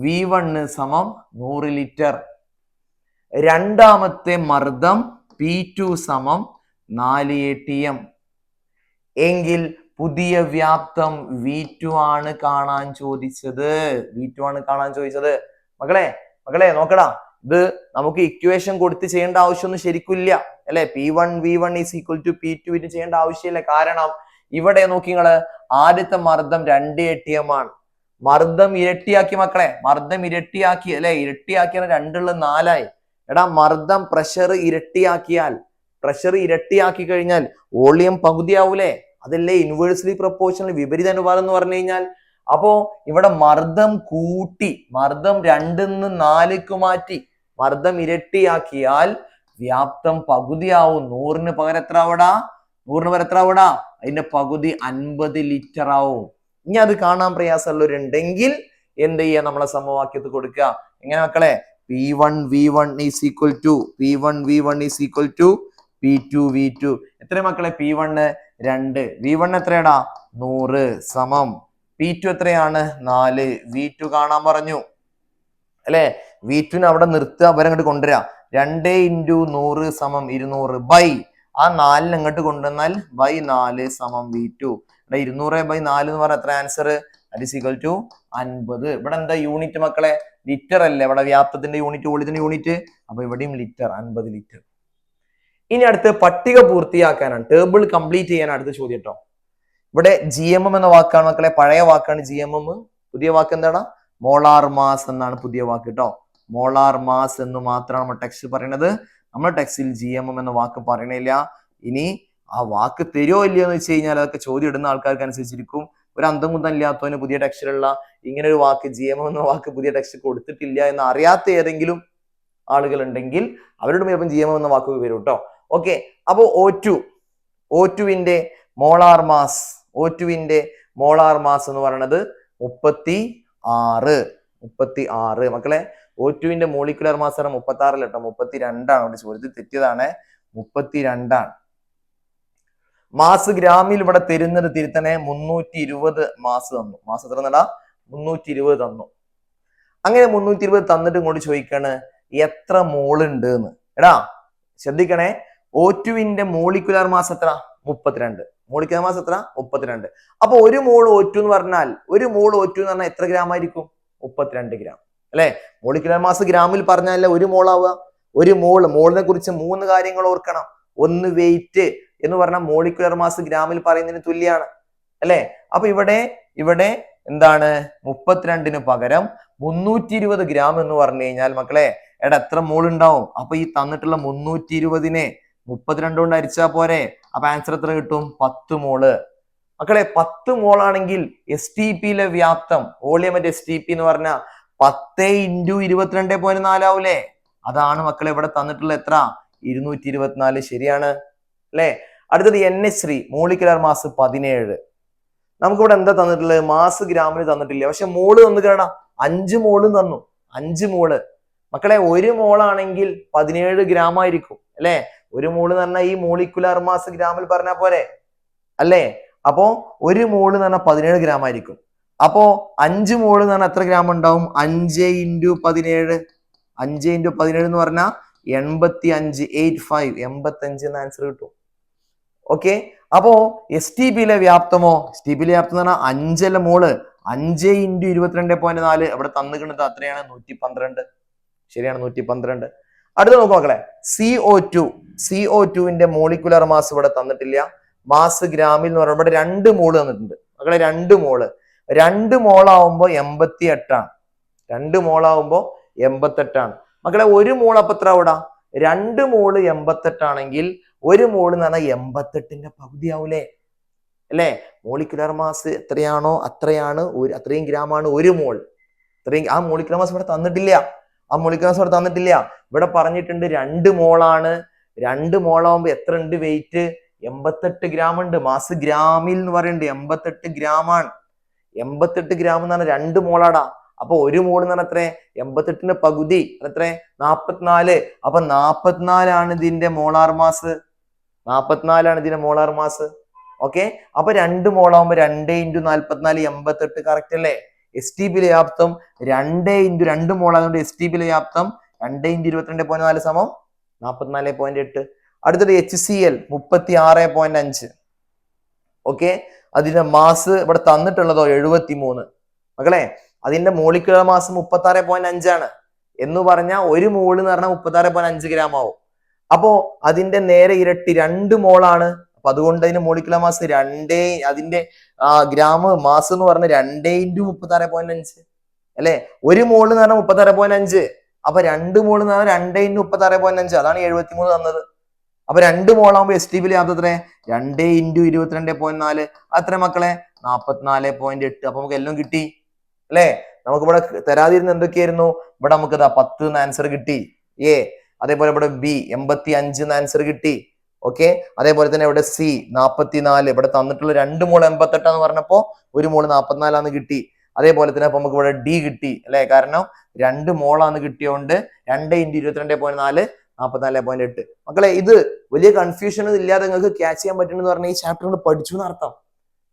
V1 സമം 100 ലിറ്റർ. രണ്ടാമത്തെ മർദ്ദം P2 സമം 4 ATM എങ്കിൽ പുതിയ വ്യാപ്തം V2 ആണ് കാണാൻ ചോദിച്ചത്. മക്കളെ നോക്കടാ, ഇത് നമുക്ക് ഇക്വേഷൻ കൊടുത്ത് ചെയ്യേണ്ട ആവശ്യമൊന്നും ശരിക്കില്ല അല്ലെ? P1 V1 is equal to P2 ഇത് ചെയ്യേണ്ട ആവശ്യമില്ല. കാരണം ഇവിടെ നോക്കിങ്ങള് ആദ്യത്തെ മർദ്ദം 2 ATM ആണ്. മർദ്ദം ഇരട്ടിയാക്കി മക്കളെ, അല്ലെ? ഇരട്ടിയാക്കിയാൽ 2 4 എടാ മർദ്ദം പ്രഷർ ഇരട്ടിയാക്കി കഴിഞ്ഞാൽ വോളിയം പകുതിയാവൂലേ? അതല്ലേ ഇൻവേഴ്സ്ലി പ്രൊപ്പോർഷണൽ, വിപരീത അനുപാതം എന്ന് പറഞ്ഞു കഴിഞ്ഞാൽ. അപ്പോ ഇവിടെ മർദ്ദം കൂട്ടി, മർദ്ദം 2 4 മാറ്റി, മർദ്ദം ഇരട്ടിയാക്കിയാൽ വ്യാപ്തം പകുതിയാവും. 100ന് പകരം എത്ര ആവടാ? അതിന്റെ പകുതി 50 ലിറ്റർ ആവും. ഇനി അത് കാണാൻ പ്രയാസമുള്ളവരുണ്ടെങ്കിൽ എന്ത് ചെയ്യാ? നമ്മളെ സമവാക്യത്തിൽ കൊടുക്കുക. എങ്ങനെ മക്കളെ? P1 V1 is equal to P2 V2. എത്ര മക്കളെ? P1 2, V1 എത്രയാടാ? 100 സമം P2 എത്രയാണ്? 4. V2 കാണാൻ പറഞ്ഞു അല്ലെ? V2 അവിടെ നിർത്തുക, അവരെ അങ്ങോട്ട് കൊണ്ടുവരാ. 2 × 100 സമം 200 ബൈ ആ 4 അങ്ങോട്ട് കൊണ്ടുവന്നാൽ ബൈ 4 സമം V2. ഇവിടെ 200/4 എന്ന് പറഞ്ഞാൽ എത്ര answer? that is equal to 50. ഇവിടെ എന്താ യൂണിറ്റ് മക്കളെ? ലിറ്റർ അല്ലേ? ഇവിടെ വ്യാപ്തത്തിന്റെ യൂണിറ്റ്, വോളിയത്തിന്റെ യൂണിറ്റ്. അപ്പൊ ഇവിടെയും ലിറ്റർ, 50 ലിറ്റർ. ഇനി അടുത്ത് പട്ടിക പൂർത്തിയാക്കാനാണ്, ടേബിൾ കംപ്ലീറ്റ് ചെയ്യാൻ അടുത്ത ചോദ്യം കേട്ടോ. ഇവിടെ GMM എന്ന വാക്കാണ് മക്കളെ, പഴയ വാക്കാണ് GMM. പുതിയ വാക്ക് എന്താണ്? മോളാർ മാസ് എന്നാണ് പുതിയ വാക്ക് കേട്ടോ. മോളാർ മാസ് എന്ന് മാത്രമാണ് നമ്മൾ ടെക്സ്റ്റ് പറയുന്നത്. നമ്മുടെ ടെക്സ്റ്റിൽ GMM എന്ന വാക്ക് പറയണില്ല. ഇനി ആ വാക്ക് തരുമോ ഇല്ലയോ എന്ന് വെച്ച് കഴിഞ്ഞാൽ അതൊക്കെ ചോദ്യം ഇടുന്ന ആൾക്കാർക്ക് അനുസരിച്ചിരിക്കും. ഒരു അന്തം കുന്തം ഇല്ലാത്തവന് പുതിയ ടെക്സ്റ്റിലുള്ള ഇങ്ങനെ ഒരു വാക്ക് GMM എന്ന വാക്ക് പുതിയ ടെക്സ്റ്റ് കൊടുത്തിട്ടില്ല എന്ന് അറിയാത്ത ഏതെങ്കിലും ആളുകൾ ഉണ്ടെങ്കിൽ അവരുടെ ചിലപ്പം GMM എന്ന വാക്ക് വരും കേട്ടോ. ഓക്കെ, അപ്പോ O2വിന്റെ മോളാർ മാസ്, O2വിന്റെ മോളാർ മാസ് എന്ന് പറയുന്നത് 36 മക്കളെ. O2വിന്റെ മോളിക്കുലർ മാസ് 36 കേട്ടോ, 32 അവിടെ ചോദ്യത്തിൽ തെറ്റിയതാണ്, 32. മാസ് ഗ്രാമിൽ ഇവിടെ തരുന്നത് തിരുത്തണേ, 320 മാസ് തന്നു. മാസ് എത്ര തന്നടാ? 320 തന്നു. അങ്ങനെ 320 തന്നിട്ട് ഇങ്ങോട്ട് ചോദിക്കാണ് എത്ര മോൾ ഉണ്ട് എന്ന്. എടാ ശ്രദ്ധിക്കണേ, O2വിന്റെ മോളിക്കുലർ മാസ് എത്ര? 32. മോളിക്കുലർ മാസ് എത്ര? 32. അപ്പൊ ഒരു മോൾ O2 എന്ന് പറഞ്ഞാൽ എത്ര ഗ്രാം ആയിരിക്കും? 32 ഗ്രാം അല്ലെ? മോളിക്കുലർ മാസ് ഗ്രാമിൽ പറഞ്ഞാലേ ഒരു മോൾ ആവുക. ഒരു മോളിനെ കുറിച്ച് 3 കാര്യങ്ങൾ ഓർക്കണം. ഒന്ന് വെയിറ്റ് എന്ന് പറഞ്ഞാൽ മോളിക്കുലർ മാസ് ഗ്രാമിൽ പറയുന്നതിന് തുല്യാണ് അല്ലെ? അപ്പൊ ഇവിടെ എന്താണ്? 32ന് പകരം 320 ഗ്രാം എന്ന് പറഞ്ഞു കഴിഞ്ഞാൽ മക്കളെ എടാ എത്ര മോൾ ഉണ്ടാവും? അപ്പൊ ഈ തന്നിട്ടുള്ള 320നെ 32 കൊണ്ട് ഹരിച്ചാ പോരെ? അപ്പൊ ആൻസർ എത്ര കിട്ടും? 10 മോള്. മക്കളെ 10 മോൾ ആണെങ്കിൽ STPയിലെ വ്യാപ്തം, വോളിയം STP എന്ന് പറഞ്ഞാൽ 10 × 22.4 ആവൂലേ? അതാണ് മക്കളെ ഇവിടെ തന്നിട്ടുള്ള എത്ര? 224. ശരിയാണ് അല്ലെ? അടുത്തത് NH3 മോളിക്കുലർ മാസ് 17. നമുക്കിവിടെ എന്താ തന്നിട്ടുള്ളത്? മാസ് ഗ്രാമിന് തന്നിട്ടില്ല, പക്ഷെ മോള് തന്നു കേടാ. 5 മോളും തന്നു. 5 മോള് മക്കളെ. 1 മോളാണെങ്കിൽ 17 ഗ്രാം ആയിരിക്കും അല്ലെ? 1 മോള് എന്ന് പറഞ്ഞാൽ ഈ മോളിക്കുലർ മാസ് ഗ്രാമിൽ പറഞ്ഞാൽ പോരെ അല്ലേ? അപ്പോ 1 മോള് എന്ന് പറഞ്ഞാൽ 17 ഗ്രാം ആയിരിക്കും. അപ്പോ 5 മോള് എന്ന് പറഞ്ഞാൽ എത്ര ഗ്രാം ഉണ്ടാവും? 5 × 17. 5 × 17 എന്ന് പറഞ്ഞാൽ 85. 85 എന്ന ആൻസർ കിട്ടും. ഓക്കെ, അപ്പോ STPയിലെ വ്യാപ്തമോ? STPയിലെ വ്യാപ്തം എന്ന് പറഞ്ഞാൽ 5 മോള്. 5 × 22.4 ഇവിടെ തന്നിക്കുന്നത് അത്രയാണ്, 112. ശരിയാണ്, 112. അടുത്ത നോക്കൂ മക്കളെ, CO2വിന്റെ മോളിക്കുലർ മാസ് ഇവിടെ തന്നിട്ടില്ല. മാസ് ഗ്രാമിൽ എന്ന് പറയുമ്പോൾ 2 മോള് തന്നിട്ടുണ്ട് മക്കളെ. 2 മോള് 2 മോളാവുമ്പോ 88ആണ്. 2 മോളാവുമ്പോ 88ആണ് മക്കളെ. 1 മോൾ അപ്പൊ എത്ര അവിടെ? 2 മോള് 88 ആണെങ്കിൽ 1 മോള് എന്ന് പറഞ്ഞാൽ 88ന്റെ പകുതി ആവൂലേ അല്ലെ? മോളിക്കുലർ മാസ് എത്രയാണോ അത്രയാണ്, അത്രയും ഗ്രാമാണ് 1 മോൾ. ആ മോളിക്കുലർ മാസ് ഇവിടെ തന്നിട്ടില്ല. ഇവിടെ പറഞ്ഞിട്ടുണ്ട് 2 മോളാണ്. 2 മോളാവുമ്പോ എത്ര ഉണ്ട് വെയിറ്റ്? 88 ഗ്രാം ഉണ്ട്. മാസ് ഗ്രാമിൽ എന്ന് പറയുന്നുണ്ട് 88 ഗ്രാമാണ്. 88 ഗ്രാം എന്ന് പറഞ്ഞാൽ 2 മോളാടാ. അപ്പൊ 1 മോൾ എന്ന് പറഞ്ഞാൽ എത്ര? 88ന്റെ പകുതി എത്ര? 44. അപ്പൊ 44ആണ് ഇതിന്റെ മോളാർ മാസ്. 44ആണ് ഇതിന്റെ മോളാർ മാസ്. ഓക്കെ, അപ്പൊ 2 മോളാവുമ്പോ 2 × 44 88. കറക്റ്റ് അല്ലേ? STPയിലെ വ്യാപ്തം 2 × 2 മോളായതുകൊണ്ട് STPയിലെ വ്യാപ്തം 2 × 22.4 സമം 44.8. അടുത്തത് HCl 36.5. ഓക്കെ, അതിന്റെ മാസ് ഇവിടെ തന്നിട്ടുള്ളതോ 73 മക്കളെ. അതിന്റെ മോളിക്കുലർ മാസ് 36.5 ആണ് എന്ന് പറഞ്ഞാൽ 1 മോള് എന്ന് പറഞ്ഞാൽ 36.5 ഗ്രാം ആവും. അപ്പോ അതിന്റെ നേരെ ഇരട്ടി 2 മോളാണ്. അപ്പൊ അതുകൊണ്ട് അതിന്റെ മോളിക്കുലർ മാസ് 2, അതിന്റെ ഗ്രാം മാസ് എന്ന് പറഞ്ഞ 2 × 36.5 അല്ലെ? 1 മോള് എന്ന് പറഞ്ഞാൽ 36.5. അപ്പൊ 2 മോള് എന്ന് പറഞ്ഞാൽ 2 × 36.5. അതാണ് 73 തന്നത്. അപ്പൊ 2 മോളാകുമ്പോ STPയിലെ വ്യാപ്തം എത്ര? 2 × 22.4. അത്ര മക്കളെ? 44.8. അപ്പൊ നമുക്ക് എല്ലാം കിട്ടി അല്ലെ? നമുക്ക് ഇവിടെ തരാതിരുന്ന എന്തൊക്കെയായിരുന്നു? ഇവിടെ നമുക്ക് 10 എന്ന ആൻസർ കിട്ടി. അതേപോലെ ഇവിടെ B 85 എന്ന ആൻസർ കിട്ടി. ഓക്കെ, അതേപോലെ തന്നെ ഇവിടെ C 44. ഇവിടെ തന്നിട്ടുള്ള 2 മോൾ 88 എന്ന് പറഞ്ഞപ്പോ 1 മോള് 44 കിട്ടി. അതേപോലെ തന്നെ അപ്പൊ നമുക്ക് ഇവിടെ D കിട്ടി അല്ലെ? കാരണം 2 മോളാന്ന് കിട്ടിയോണ്ട് 2 × 22.4 44.8. മക്കളെ ഇത് വലിയ കൺഫ്യൂഷൻ ഇല്ലാതെ നിങ്ങൾക്ക് ക്യാച്ച് ചെയ്യാൻ പറ്റുമെന്ന് പറഞ്ഞാൽ ഈ ചാപ്റ്റർ കൊണ്ട് പഠിച്ചു എന്നർത്ഥം.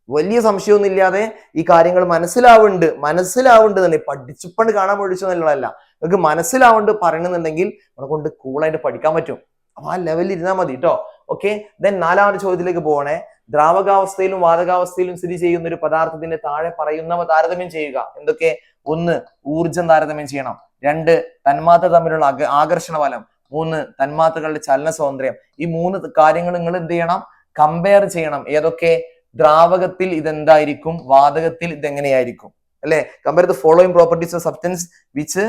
വലിയ സംശയമൊന്നും ഇല്ലാതെ ഈ കാര്യങ്ങൾ മനസ്സിലാവുന്നുണ്ട് തന്നെ. പഠിച്ചപ്പണ്ട് കാണാൻ പഠിച്ചു എന്നുള്ളതല്ല, നിങ്ങൾക്ക് മനസ്സിലാവുന്നുണ്ട് പറയണമെന്നുണ്ടെങ്കിൽ നമ്മളെ കൊണ്ട് കൂളായിട്ട് പഠിക്കാൻ പറ്റും. അപ്പൊ ആ ലെവലിൽ ഇരുന്നാൽ മതി കേട്ടോ. ഓക്കെ, ദെൻ 4ാമത്തെ ചോദ്യത്തിലേക്ക് പോകണേ. ദ്രാവകാവസ്ഥയിലും വാതകാവസ്ഥയിലും സ്ഥിതി ചെയ്യുന്ന ഒരു പദാർത്ഥത്തിന്റെ താഴെ പറയുന്നവ താരതമ്യം ചെയ്യുക. എന്തൊക്കെ? 1 ഊർജം താരതമ്യം ചെയ്യണം. 2 തന്മാത്ര തമ്മിലുള്ള ആകർഷണ ബലം. മൂന്ന് തന്മാത്രകളുടെ ചലന സ്വാതന്ത്ര്യം. ഈ മൂന്ന് കാര്യങ്ങൾ നിങ്ങൾ എന്ത് ചെയ്യണം? കമ്പയർ ചെയ്യണം. ഏതൊക്കെ? ദ്രാവകത്തിൽ ഇതെന്തായിരിക്കും, വാതകത്തിൽ ഇതെങ്ങനെയായിരിക്കും, അല്ലെ? Compare the following properties of substance which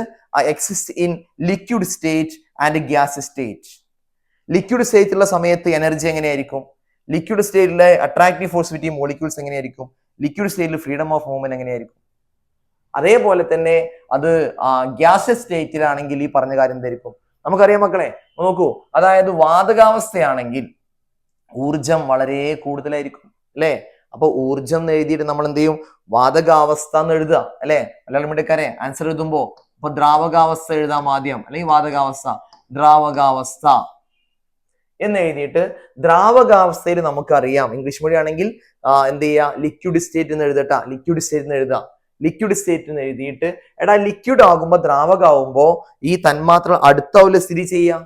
exist in liquid state and gas state. Liquid സ്റ്റേറ്റിലുള്ള സമയത്ത് എനർജി എങ്ങനെയായിരിക്കും? ലിക്വിഡ് സ്റ്റേറ്റിലെ അട്രാക്റ്റീവ് ഫോഴ്സ് ബിറ്റ്വീൻ മോളിക്യൂൾസ് എങ്ങനെയായിരിക്കും? ലിക്വിഡ് സ്റ്റേറ്റിൽ ഫ്രീഡം ഓഫ് മൂവ്മെന്റ് എങ്ങനെയായിരിക്കും? അതേപോലെ തന്നെ അത് ഗ്യാസ് സ്റ്റേറ്റിലാണെങ്കിൽ ഈ പറഞ്ഞ കാര്യം എന്തായിരിക്കും? നമുക്കറിയാം മക്കളെ, നോക്കൂ. അതായത് വാതകാവസ്ഥയാണെങ്കിൽ ഊർജം വളരെ കൂടുതലായിരിക്കും, അല്ലെ? അപ്പൊ ഊർജം എന്ന് എഴുതിയിട്ട് നമ്മൾ എന്ത് ചെയ്യും? വാതകാവസ്ഥ എന്ന് എഴുതുക, അല്ലെ? മലയാളം മീഡിയക്കാരെ ആൻസർ എഴുതുമ്പോ ഇപ്പൊ ദ്രാവകാവസ്ഥ എഴുതാം ആദ്യം, അല്ലെങ്കിൽ വാതകാവസ്ഥ. ദ്രാവകാവസ്ഥ എന്ന് എഴുതിയിട്ട് ദ്രാവകാവസ്ഥയിൽ നമുക്കറിയാം, ഇംഗ്ലീഷ് മീഡിയം ആണെങ്കിൽ എന്ത് ചെയ്യുക? ലിക്വിഡ് സ്റ്റേറ്റ് എന്ന് എഴുതട്ടാ. ലിക്വിഡ് സ്റ്റേറ്റ് എന്ന് എഴുതാം. ലിക്വിഡ് സ്റ്റേറ്റ് എന്ന് എഴുതിയിട്ട് ലിക്വിഡ് ആകുമ്പോ, ദ്രാവകമാകുമ്പോ ഈ തന്മാത്ര അടുത്താവില്ല സ്ഥിതി ചെയ്യാം.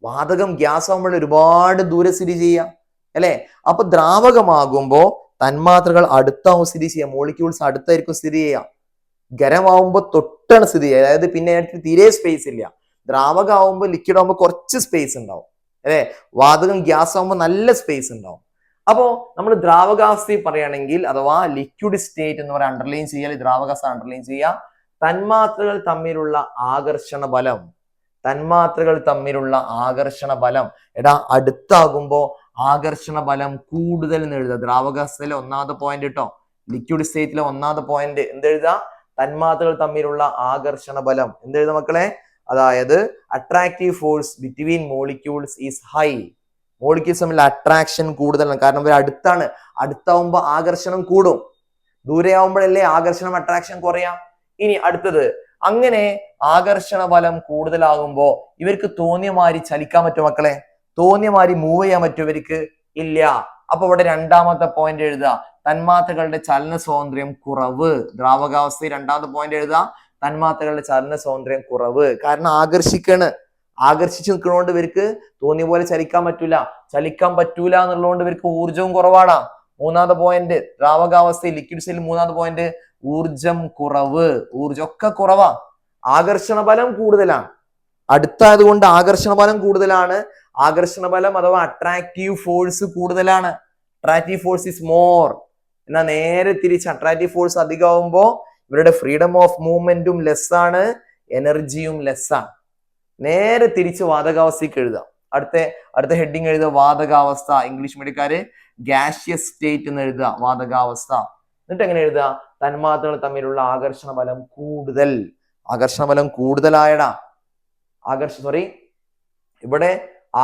വാതകം ഗ്യാസ് ആകുമ്പോൾ ഒരുപാട് ദൂരെ സ്ഥിതി ചെയ്യാം, അല്ലെ? അപ്പൊ ദ്രാവകമാകുമ്പോ തന്മാത്രകൾ അടുത്താവും സ്ഥിതി ചെയ്യാം. മോളിക്യൂൾസ് അടുത്തായിരിക്കും സ്ഥിതി ചെയ്യാം. ഖരമാവുമ്പോ തൊട്ടാണ് സ്ഥിതി ചെയ്യുക. അതായത് പിന്നെ തീരെ സ്പേസ് ഇല്ല. ദ്രാവകമാകുമ്പോ, ലിക്വിഡ് ആകുമ്പോൾ കുറച്ച് സ്പേസ് ഉണ്ടാവും, അല്ലെ? വാതകം ഗ്യാസ് ആകുമ്പോൾ നല്ല സ്പേസ് ഉണ്ടാവും. അപ്പോ നമ്മൾ ദ്രാവകാവസ്ഥയിൽ പറയുകയാണെങ്കിൽ, അഥവാ ലിക്വിഡ് സ്റ്റേറ്റ് എന്ന് പറയാൻ അണ്ടർലൈൻ ചെയ്യാൻ, ദ്രാവകാവസ്ഥ അണ്ടർലൈൻ ചെയ്യുക. തന്മാത്രകൾ തമ്മിലുള്ള ആകർഷണ ബലം, തന്മാത്രകൾ തമ്മിലുള്ള ആകർഷണ ബലം അടുത്താകുമ്പോ ആകർഷണ ബലം കൂടുതൽ എന്ന് എഴുതുക. ദ്രാവകാവസ്ഥയിലെ ഒന്നാമത്തെ പോയിന്റ് കേട്ടോ. ലിക്വിഡ് സ്റ്റേറ്റിലെ ഒന്നാമത്തെ പോയിന്റ് എന്തെഴുതാ? തന്മാത്രകൾ തമ്മിലുള്ള ആകർഷണ ബലം എന്തെഴുതാ മക്കളെ? അതായത് attractive force between molecules is high. Molecules തമ്മിൽ അട്രാക്ഷൻ കൂടുതലാണ്, കാരണം ഇവർ അടുത്താണ്. അടുത്താവുമ്പോ ആകർഷണം കൂടും, ദൂരെയാവുമ്പോഴല്ലേ ആകർഷണം അട്രാക്ഷൻ കുറയാം. ഇനി അടുത്തത്, അങ്ങനെ ആകർഷണ ബലം കൂടുതലാകുമ്പോ ഇവർക്ക് തോന്നിയ മാതിരി ചലിക്കാൻ പറ്റും മക്കളെ? തോന്നിയ മാതിരി മൂവ് ചെയ്യാൻ പറ്റും ഇവർക്ക്? ഇല്ല. അപ്പൊ ഇവിടെ രണ്ടാമത്തെ പോയിന്റ് എഴുതുക, തന്മാത്രകളുടെ ചലന സ്വാതന്ത്ര്യം കുറവ്. ദ്രാവകാവസ്ഥയിൽ രണ്ടാമത്തെ പോയിന്റ് എഴുതുക, തന്മാത്രകളുടെ ചലന സ്വാതന്ത്ര്യം കുറവ്. കാരണം ആകർഷിച്ച് നിൽക്കുന്നതുകൊണ്ട് ഇവർക്ക് തോന്നിയ പോലെ ചലിക്കാൻ പറ്റൂല എന്നുള്ളതുകൊണ്ട് ഇവർക്ക് ഊർജവും കുറവാണ്. മൂന്നാമത്തെ പോയിന്റ്, ദ്രാവകാവസ്ഥയിൽ ലിക്വിഡ് സ്റ്റേറ്റിൽ മൂന്നാമത്തെ പോയിന്റ്, ഊർജം കുറവ്. ഊർജമൊക്കെ കുറവാ. ആകർഷണ ബലം കൂടുതലാണ്, അടുത്തായത് കൊണ്ട് ആകർഷണ ബലം കൂടുതലാണ്. ആകർഷണ ബലം അഥവാ അട്രാക്റ്റീവ് ഫോഴ്സ് കൂടുതലാണ്. Attractive force is more. എന്നാൽ നേരെ തിരിച്ച് അട്രാക്റ്റീവ് ഫോഴ്സ് അധികമാകുമ്പോ ഇവരുടെ ഫ്രീഡം ഓഫ് മൂവ്മെന്റും ലെസ് ആണ്, എനർജിയും ലെസ് ആണ്. നേരെ തിരിച്ച് വാതകാവസ്ഥയ്ക്ക് എഴുതാം. അടുത്ത ഹെഡിങ് എഴുതുക, വാതകാവസ്ഥ. ഇംഗ്ലീഷ് മീഡിയക്കാര് ഗ്യാഷ്യസ് സ്റ്റേറ്റ് എന്ന് എഴുതുക, വാതകാവസ്ഥ. എന്നിട്ട് എങ്ങനെ എഴുതുക? തന്മാത്രകൾ തമ്മിലുള്ള ആകർഷണ ബലം കൂടുതലായടാ. ഇവിടെ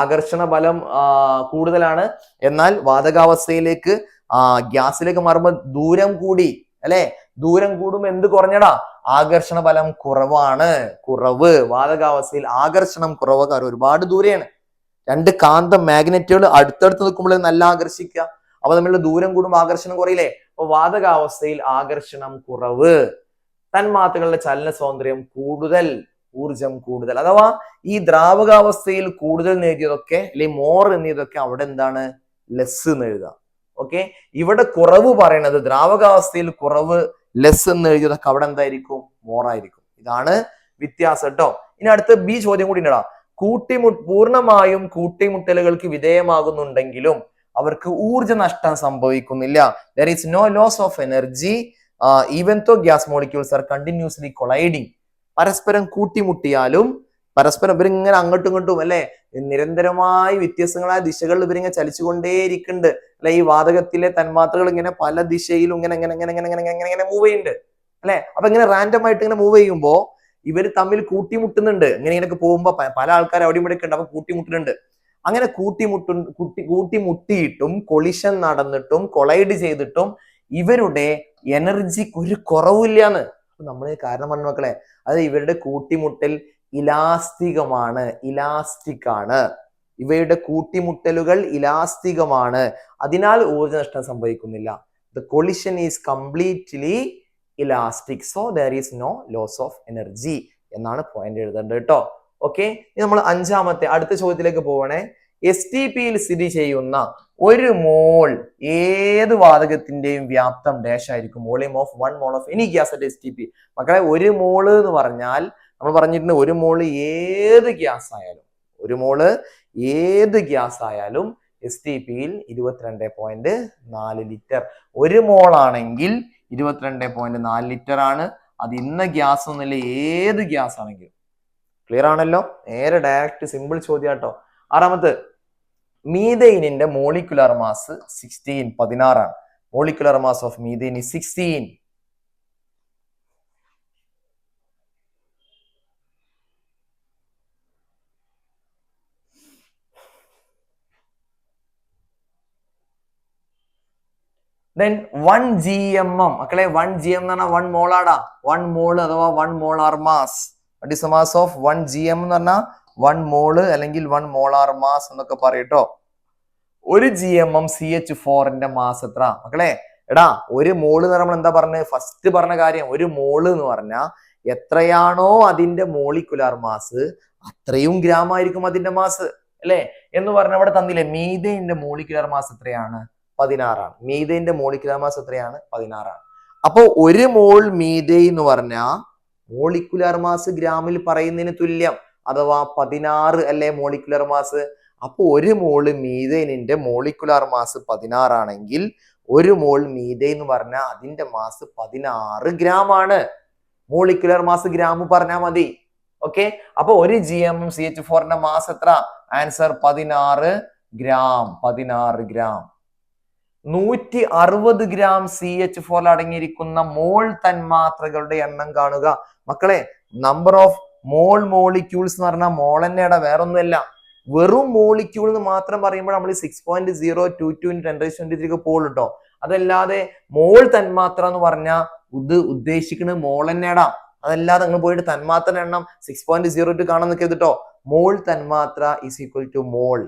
ആകർഷണ ബലം കൂടുതലാണ്. എന്നാൽ വാതകാവസ്ഥയിലേക്ക് ഗ്യാസിലേക്ക് മാറുമ്പോൾ ദൂരം കൂടി, അല്ലെ? ദൂരം കൂടുമ്പോൾ എന്ത് കുറഞ്ഞടാ? ആകർഷണ ബലം കുറവ്. വാതകാവസ്ഥയിൽ ആകർഷണം കുറവ്, കാരണം ഒരുപാട് ദൂരെയാണ്. രണ്ട് കാന്ത മാഗ്നറ്റുകൾ അടുത്തടുത്ത് നിൽക്കുമ്പോൾ നല്ല ആകർഷിക്കുക. അപ്പൊ തമ്മിലുള്ള ദൂരം കൂടുമ്പോൾ ആകർഷണം കുറയില്ലേ? അപ്പൊ വാതകാവസ്ഥയിൽ ആകർഷണം കുറവ്, തന്മാത്രകളുടെ ചലന സ്വാതന്ത്ര്യം കൂടുതൽ, ഊർജം കൂടുതൽ. അഥവാ ഈ ദ്രാവകാവസ്ഥയിൽ കൂടുതൽ നേടിയതൊക്കെ, അല്ലെങ്കിൽ മോർ എന്നതൊക്കെ അവിടെ എന്താണ്? ലെസ് എന്ന് എഴുതാം. ഓക്കെ, ഇവിടെ കുറവ് പറയണത്, ദ്രാവകാവസ്ഥയിൽ കുറവ് ലെസ് എന്ന് എഴുതിയതൊക്കെ അവിടെ എന്തായിരിക്കും? മോർ ആയിരിക്കും. ഇതാണ് വ്യത്യാസം കേട്ടോ. ഇനി അടുത്ത ബി ചോദ്യം കൂടി ഉണ്ടടാ. പൂർണ്ണമായും കൂട്ടിമുട്ടലുകൾക്ക് വിധേയമാകുന്നുണ്ടെങ്കിലും അവർക്ക് ഊർജ നഷ്ടം സംഭവിക്കുന്നില്ല. There is no loss of energy even though gas molecules are continuously colliding. പരസ്പരം കൂട്ടിമുട്ടിയാലും പരസ്പരം ഇവരിങ്ങനെ അങ്ങോട്ടും ഇങ്ങോട്ടും, അല്ലെ, നിരന്തരമായി വ്യത്യസ്തങ്ങളായ ദിശകളിൽ ഇവരിങ്ങനെ ചലിച്ചുകൊണ്ടേയിരിക്കുന്നുണ്ട്, അല്ലെ? ഈ വാതകത്തിലെ തന്മാത്രകൾ ഇങ്ങനെ പല ദിശയിലും ഇങ്ങനെ മൂവ് ചെയ്യുന്നുണ്ട്, അല്ലെ? അപ്പൊ ഇങ്ങനെ റാൻഡം ആയിട്ട് ഇങ്ങനെ മൂവ് ചെയ്യുമ്പോ ഇവര് തമ്മിൽ കൂട്ടിമുട്ടുന്നുണ്ട്. ഇങ്ങനെയൊക്കെ പോകുമ്പോ പല ആൾക്കാർ അവിടെ ഇവിടെ ഉണ്ട്, അപ്പൊ കൂട്ടിമുട്ടുന്നുണ്ട്. അങ്ങനെ കൂട്ടിമുട്ടിയിട്ടും കൊളിഷൻ നടന്നിട്ടും കൊളൈഡ് ചെയ്തിട്ടും ഇവരുടെ എനർജിക്ക് ഒരു കുറവില്ലാന്ന് നമ്മൾ കാരണം പറഞ്ഞു മക്കളെ. അത് ഇവരുടെ കൂട്ടിമുട്ടൽ ഇലാസ്റ്റിക് ആണ്. ഇവയുടെ കൂട്ടിമുട്ടലുകൾ ഇലാസ്തികമാണ്, അതിനാൽ ഊർജ നഷ്ടം സംഭവിക്കുന്നില്ല. The collision is completely elastic, so there is no loss of energy എന്നാണ് പോയിന്റ് എഴുതേണ്ടത് കേട്ടോ. ഓക്കെ, ഇനി നമ്മൾ അടുത്ത ചോദ്യത്തിലേക്ക് പോവണേ. STPയിൽ സ്ഥിതി ചെയ്യുന്ന ഒരു മോൾ ഏത് വാതകത്തിന്റെയും വ്യാപ്തം ഡാഷ് ആയിരിക്കും? Volume of 1 mole of any gas at STP. മക്കളെ, ഒരു മോള് എന്ന് പറഞ്ഞാൽ നമ്മൾ പറഞ്ഞിട്ടുണ്ട്, ഒരു മോള് ഏത് ഗ്യാസ് ആയാലും, ഒരു മോള് ഏത് ഗ്യാസ് ആയാലും STPയിൽ 22.4 ലിറ്റർ. ഒരു മോൾ ആണെങ്കിൽ 22.4 ലിറ്റർ ആണ്. അത് ഇന്ന ഗ്യാസ് ഒന്നുമില്ല, ഏത് ഗ്യാസ് ആണെങ്കിലും. ക്ലിയർ ആണല്ലോ? നേരെ ഡയറക്റ്റ് സിമ്പിൾ ചോദ്യം കേട്ടോ. ആറാമത്, മീഥൈനിന്റെ മോളിക്കുലർ മാസ് 16 ആണ്. Molecular mass of methane is 16. Then 1 GMM, മക്കളെ 1 GM എന്ന് പറഞ്ഞാൽ 1 മോളാടാ. 1 മോള് അഥവാ 1 molar mass. What is the mass of 1 GM എന്ന് പറഞ്ഞാൽ 1 മോള് അല്ലെങ്കിൽ 1 മോളാർ മാസ് എന്നൊക്കെ പറയട്ടോ. ഒരു GMM CH4ന്റെ മാസ് എത്ര മക്കളെ? എടാ ഒരു മോള് എന്ന് നമ്മൾ എന്താ പറഞ്ഞത്? ഫസ്റ്റ് പറഞ്ഞ കാര്യം, ഒരു മോള് എന്ന് പറഞ്ഞാൽ എത്രയാണോ അതിന്റെ മോളിക്കുലാർ മാസ് അത്രയും ഗ്രാം ആയിരിക്കും അതിന്റെ മാസ്, അല്ലെ? എന്ന് പറഞ്ഞ അവിടെ തന്നില്ലേ, മീഥൈന്റെ മോളിക്കുലാർ മാസ് എത്രയാണ്? 16 ആണ്. മീഥൈന്റെ മോളിക്കുലാർ മാസ് എത്രയാണ്? 16 ആണ്. അപ്പൊ ഒരു മോൾ മീഥൈൻ എന്ന് പറഞ്ഞാൽ മോളിക്കുലാർ മാസ് ഗ്രാമിൽ പറയുന്നതിന് തുല്യം, അഥവാ 16 അല്ലെ മോളിക്കുലാർ മാസ്. അപ്പൊ ഒരു മോള് മീഥൈനിന്റെ മോളിക്കുലാർ മാസ് 16 ആണെങ്കിൽ ഒരു മോൾ മീഥൈൻ എന്ന് പറഞ്ഞാൽ അതിന്റെ മാസ് 16 ഗ്രാം ആണ്. മോളിക്കുലാർ മാസ് ഗ്രാം പറഞ്ഞാൽ മതി. ഓക്കെ, അപ്പൊ ഒരു GMM CH4ന്റെ മാസ് എത്ര? Answer 16 gram. 16 gram. 160 gram CH4 അടങ്ങിയിരിക്കുന്ന മോൾ തന്മാത്രകളുടെ എണ്ണം കാണുക. മക്കളെ, നമ്പർ ഓഫ് മോൾ മോളിക്യൂൾസ് എന്ന് പറഞ്ഞാൽ മോൾ തന്നെയാണ്, വേറെ ഒന്നുമല്ല. വെറും മോളിക്യൂൾ എന്ന് മാത്രം പറയുമ്പോൾ നമ്മൾ 6.022 × 10⁻³ പോകുള്ളൂ കേട്ടോ. അതല്ലാതെ മോൾ തന്മാത്ര എന്ന് പറഞ്ഞാൽ ഇത് ഉദ്ദേശിക്കുന്നത് മോൾ തന്നെയാടാ. അതല്ലാതെ നിങ്ങൾ പോയിട്ട് തന്മാത്ര എണ്ണം 6.02 കാണാൻ നിൽക്കരുത് കേട്ടോ. മോൾ തന്മാത്ര ഈസ് ഈക്വൽ ടു മോൾ,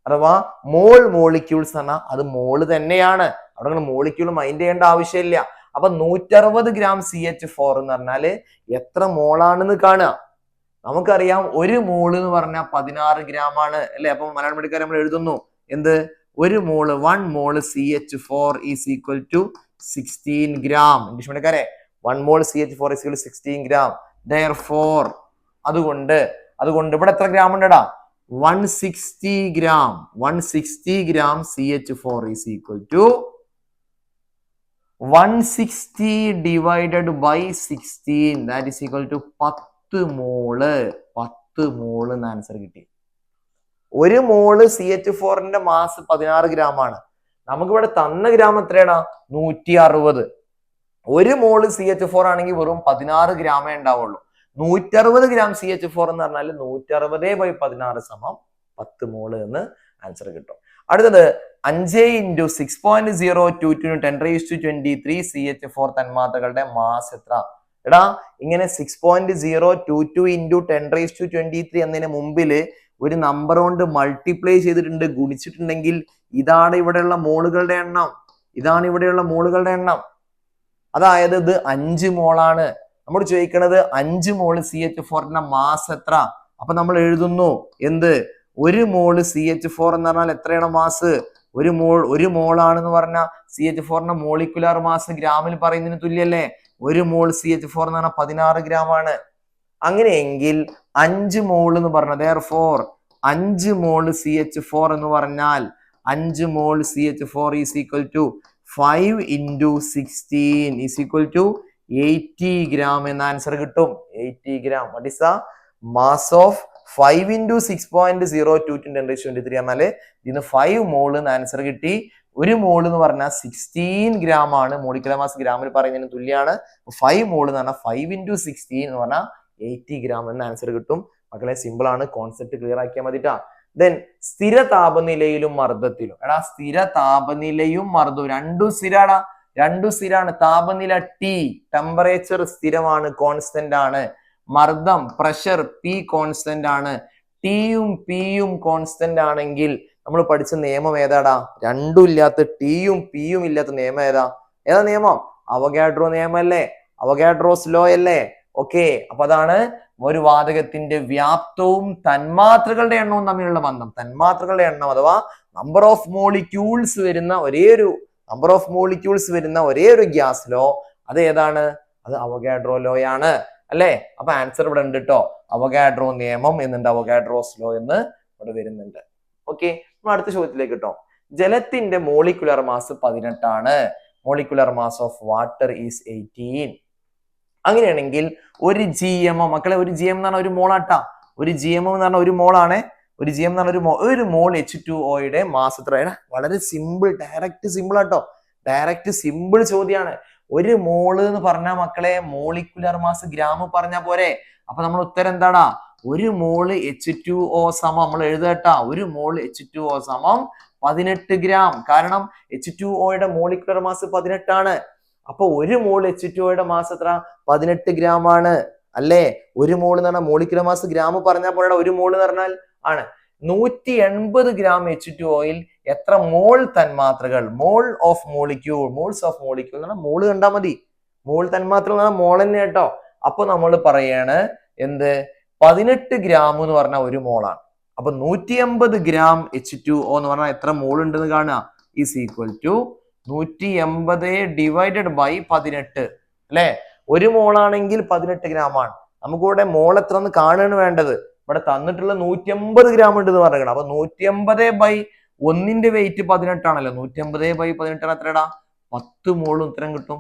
അഥവാ മോൾ മോളിക്യൂൾസ് പറഞ്ഞാൽ അത് മോള് തന്നെയാണ്. അവിടെ മോളിക്യൂൾ മൈൻഡ് ചെയ്യേണ്ട ആവശ്യമില്ല. അപ്പൊ 160 ഗ്രാം CH4 എന്ന് പറഞ്ഞാല് എത്ര മോളാണെന്ന് കാണുക. നമുക്കറിയാം ഒരു മോള് എന്ന് പറഞ്ഞാൽ 16 ഗ്രാം ആണ്, അല്ലെ? അപ്പൊ മലയാളം പഠിക്കാൻ നമ്മൾ എഴുതുന്നു എന്ത്? ഒരു മോള് 1 mole CH4 is equal to 16 gram. English പഠിക്കാരെ 1 mole CH4 is equal to 16 gram. Therefore അതുകൊണ്ട് ഇവിടെ എത്ര ഗ്രാം ഉണ്ടടാ? 160 gram. 160 gram CH4 is equal to 160 divided by 16, that is equal to 10 mole. 10 മോള് എന്ന് ആൻസർ കിട്ടി. ഒരു മോള് CH4ന്റെ മാസ് 16 ഗ്രാം ആണ്. നമുക്കിവിടെ തന്ന ഗ്രാം എത്രയാടാ? 160. ഒരു മോള് CH4 ആണെങ്കിൽ വെറും 16 ഗ്രാമേ ഉണ്ടാവുള്ളൂ. 160 ഗ്രാം CH4 എന്ന് പറഞ്ഞാൽ 160/16 സമം 10 മോള് എന്ന് ആൻസർ കിട്ടും. അടുത്തത് 5 × 6.022 × 10⁻23 CH4 തന്മാത്രകളുടെ മാസ് എത്ര? എടാ ഇങ്ങനെ 6.022 × 10⁻23 എന്നതിന് മുമ്പില് ഒരു നമ്പർ കൊണ്ട് മൾട്ടിപ്ലൈ ചെയ്തിട്ടുണ്ട്, ഗുണിച്ചിട്ടുണ്ടെങ്കിൽ ഇതാണ് ഇവിടെയുള്ള മോളുകളുടെ എണ്ണം. ഇതാണ് ഇവിടെയുള്ള മോളുകളുടെ എണ്ണം. അതായത് ഇത് 5 മോളാണ്. നമ്മൾ ചോദിക്കുന്നത് 5 മോള് CH4ന്റെ മാസ് എത്ര? അപ്പൊ നമ്മൾ എഴുതുന്നു എന്ത്? ഒരു മോള് CH4 എന്ന് പറഞ്ഞാൽ എത്രയാണ് മാസ്? ഒരു മോളാണെന്ന് പറഞ്ഞാൽ CH4ന്റെ മോളിക്കുലാർ മാസ് ഗ്രാമിൽ പറയുന്നതിന് തുല്യല്ലേ? ഒരു മോൾ CH4 എന്ന് പറഞ്ഞാൽ 16 ഗ്രാം ആണ്. അങ്ങനെയെങ്കിൽ 5 മോൾ എന്ന് പറഞ്ഞാൽ therefore 5 മോൾ CH4 എന്ന് പറഞ്ഞാൽ 5 mole CH4 is equal to 5 × 16 is equal to 80 gram എന്ന ആൻസർ കിട്ടും. 80 gram. What is the mass of 5 × 6.022 × 10⁻23 എന്നാല് ഇതിന് 5 മോൾ എന്ന് ആൻസർ കിട്ടി. ഒരു മോൾ എന്ന് പറഞ്ഞാൽ 16 ഗ്രാം ആണ്. മോളിക്കുലർ മാസ് ഗ്രാമിൽ പറയുന്നതിന് തുല്യമാണ്. 5 മോൾ എന്ന് പറഞ്ഞാൽ 5 × 16 എന്ന് പറഞ്ഞാൽ 80 ഗ്രാം എന്ന ആൻസർ കിട്ടും. മക്കളെ സിമ്പിൾ ആണ്, കോൺസെപ്റ്റ് ക്ലിയർ ആക്കിയാൽ മതിട്ടാ. ദെൻ സ്ഥിര താപനിലയിലും മർദ്ദത്തിലും. എടാ സ്ഥിര താപനിലയും മർദ്ദവും രണ്ടും സ്ഥിരാടാ, രണ്ടും സ്ഥിരാണ്. താപനില T, ടെമ്പറേച്ചർ സ്ഥിരമാണ്, കോൺസ്റ്റന്റ് ആണ്. മർദ്ദം പ്രഷർ P കോൺസ്റ്റന്റ് ആണ്. ടിയും പിയും കോൺസ്റ്റന്റ് ആണെങ്കിൽ നമ്മൾ പഠിച്ച നിയമം ഏതാടാ? രണ്ടും ഇല്ലാത്ത ടിയും പിയും ഇല്ലാത്ത നിയമം ഏതാ നിയമം? അവഗാഡ്രോ നിയമം അല്ലേ? അവഗാഡ്രോസ് ലോ അല്ലേ? ഓക്കെ, അപ്പൊ അതാണ് ഒരു വാതകത്തിന്റെ വ്യാപ്തവും തന്മാത്രകളുടെ എണ്ണവും തമ്മിലുള്ള ബന്ധം. തന്മാത്രകളുടെ എണ്ണം അഥവാ നമ്പർ ഓഫ് മോളിക്യൂൾസ് വരുന്ന ഒരേ ഒരു ഗ്യാസ് ലോ അത് ഏതാണ്? അത് അവഗാഡ്രോ ലോയാണ്, അല്ലേ? അപ്പൊ ആൻസർ ഇവിടെ ഉണ്ട് കേട്ടോ. അവഗാഡ്രോ നിയമം എന്നുണ്ട്, അവഗാഡ്രോസ് ലോ എന്ന് ഇവിടെ വരുന്നുണ്ട്. ഓക്കെ, നമ്മൾ അടുത്ത ചോദ്യത്തിലേക്ക് കേട്ടോ. ജലത്തിന്റെ molecular mass 18 molecular mass of water is 18. അങ്ങനെയാണെങ്കിൽ ഒരു GM മക്കളെ, ഒരു GM എന്ന് പറഞ്ഞാൽ ഒരു മോളാട്ടാ. ഒരു GM എന്ന് പറഞ്ഞാൽ ഒരു മോളാണ്. ഒരു GM എന്ന് പറഞ്ഞാൽ ഒരു മോൾ H2O മാസ് എത്രയാണ്? വളരെ സിമ്പിൾ, ഡയറക്റ്റ് സിമ്പിൾ ആട്ടോ. ഡയറക്റ്റ് സിമ്പിൾ ചോദ്യമാണ്. ഒരു മോള് എന്ന് പറഞ്ഞാൽ മക്കളെ മോളിക്കുലർ മാസ് ഗ്രാം പറഞ്ഞാൽ പോരെ. അപ്പൊ നമ്മൾ ഉത്തരം എന്താടാ? ഒരു മോള് H2O സമം നമ്മൾ എഴുതട്ടാ. ഒരു മോള് H2O സമം 18 ഗ്രാം. കാരണം H2O മോളിക്കുലർ മാസ് 18. അപ്പൊ ഒരു മോൾ H2O മാസ് എത്ര? 18 ഗ്രാം ആണ് അല്ലേ? ഒരു മോൾ എന്ന് പറഞ്ഞാൽ മോളിക്കുലർ മാസ് ഗ്രാം പറഞ്ഞാൽ പോലെ ഒരു മോൾ എന്ന് പറഞ്ഞാൽ ആണ് 180 ഗ്രാം H2O എത്ര മോൾ തന്മാത്രകൾ? Mole of molecule, moles of molecule എന്ന് പറഞ്ഞാൽ മോള് കണ്ടാൽ മതി. മോൾ തന്മാത്രകൾ എന്ന് പറഞ്ഞാൽ മോൾ തന്നെ കേട്ടോ. അപ്പൊ നമ്മൾ പറയാണ് എന്ത്? 18 ഗ്രാം എന്ന് പറഞ്ഞാൽ ഒരു മോളാണ്. അപ്പൊ 180 ഗ്രാം H2O എന്ന് പറഞ്ഞാൽ എത്ര മോൾ ഉണ്ടെന്ന് കാണുക. Is equal to 180 divided by 18 അല്ലെ? ഒരു മോളാണെങ്കിൽ 18 ഗ്രാം ആണ്. നമുക്കിവിടെ മോൾ എത്ര എന്ന് കാണുകയാണ് വേണ്ടത്. ഇവിടെ തന്നിട്ടുള്ള 180 ഗ്രാം ഉണ്ട് എന്ന് പറയണം. അപ്പൊ 180 ബൈ 1ന്റെ വെയിറ്റ് 18 ആണല്ലോ. 180 ബൈ 18 എത്രടാ? 10 മോളും ഉത്തരം കിട്ടും.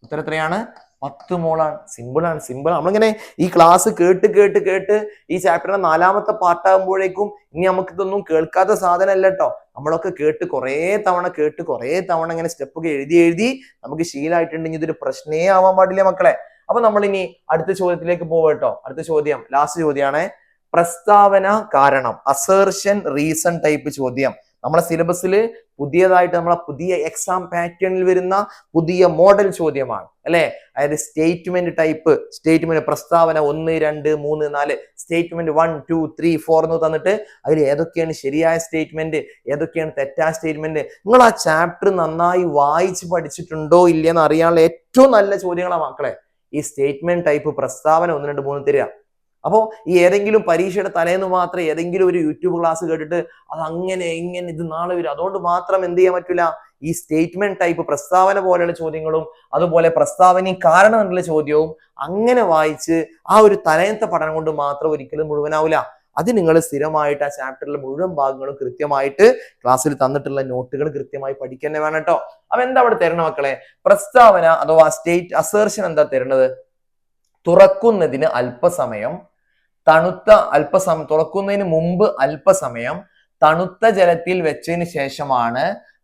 ഉത്തരം എത്രയാണ്? 10 മോളാണ്. സിമ്പിൾ ആണ്, സിമ്പിൾ. നമ്മളിങ്ങനെ ഈ ക്ലാസ് കേട്ട് കേട്ട് കേട്ട് ഈ ചാപ്റ്ററിന്റെ 4ാമത്തെ പാർട്ടാകുമ്പോഴേക്കും ഇനി നമുക്ക് ഇതൊന്നും കേൾക്കാത്ത സാധനമല്ല കേട്ടോ. നമ്മളൊക്കെ കേട്ട് കുറേ തവണ ഇങ്ങനെ സ്റ്റെപ്പൊക്കെ എഴുതി എഴുതി നമുക്ക് ശീലമായിട്ടുണ്ടെങ്കിൽ ഇതൊരു പ്രശ്നേ ആവാൻ പാടില്ല മക്കളെ. അപ്പൊ നമ്മൾ ഇനി അടുത്ത ചോദ്യത്തിലേക്ക് പോവാട്ടോ. അടുത്ത ചോദ്യം ലാസ്റ്റ് ചോദ്യമാണ്. പ്രസ്താവന കാരണം, അസേർഷൻ റീസൺ ടൈപ്പ് ചോദ്യം. നമ്മളെ സിലബസിൽ പുതിയതായിട്ട് നമ്മളെ പുതിയ എക്സാം പാറ്റേണിൽ വരുന്ന പുതിയ മോഡൽ ചോദ്യമാണ് അല്ലെ? അതായത് സ്റ്റേറ്റ്മെന്റ് ടൈപ്പ്. സ്റ്റേറ്റ്മെന്റ് പ്രസ്താവന 1, 2, 3, 4 സ്റ്റേറ്റ്മെന്റ് 1, 2, 3, 4 എന്ന് തന്നിട്ട് അതിൽ ഏതൊക്കെയാണ് ശരിയായ സ്റ്റേറ്റ്മെന്റ്, ഏതൊക്കെയാണ് തെറ്റായ സ്റ്റേറ്റ്മെന്റ്, നിങ്ങൾ ആ ചാപ്റ്റർ നന്നായി വായിച്ച് പഠിച്ചിട്ടുണ്ടോ ഇല്ലയെന്ന് അറിയാനുള്ള ഏറ്റവും നല്ല ചോദ്യങ്ങളാണ് മക്കളെ ഈ സ്റ്റേറ്റ്മെന്റ് ടൈപ്പ് പ്രസ്താവന 1, 2, 3 തരിക. അപ്പോൾ ഈ ഏതെങ്കിലും പരീക്ഷയുടെ തലേന്ന് മാത്രം ഏതെങ്കിലും ഒരു യൂട്യൂബ് ക്ലാസ് കേട്ടിട്ട് അത് അങ്ങനെ ഇങ്ങനെ ഇത് നാളെ വരും അതുകൊണ്ട് മാത്രം എന്ത് ചെയ്യാൻ പറ്റില്ല. ഈ സ്റ്റേറ്റ്മെന്റ് ടൈപ്പ് പ്രസ്താവന പോലെയുള്ള ചോദ്യങ്ങളും അതുപോലെ പ്രസ്താവനയും കാരണം എന്നുള്ള ചോദ്യവും അങ്ങനെ വായിച്ച് ആ ഒരു തലേന്നത്തെ പഠനം കൊണ്ട് മാത്രം ഒരിക്കലും മുഴുവനാവില്ല. അത് നിങ്ങൾ സ്ഥിരമായിട്ട് ആ ചാപ്റ്ററിലെ മുഴുവൻ ഭാഗങ്ങളും കൃത്യമായിട്ട് ക്ലാസ്സിൽ തന്നിട്ടുള്ള നോട്ടുകൾ കൃത്യമായി പഠിക്കാൻ വേണം കേട്ടോ. അപ്പൊ എന്താ അവിടെ തരണ മക്കളെ? പ്രസ്താവന അഥവാ സ്റ്റേറ്റ് അസേർഷൻ എന്താ തരുന്നത്? തുറക്കുന്നതിന് അല്പസമയം തുറക്കുന്നതിന് മുമ്പ് അല്പസമയം തണുത്ത ജലത്തിൽ വെച്ചതിന് ശേഷമാണ്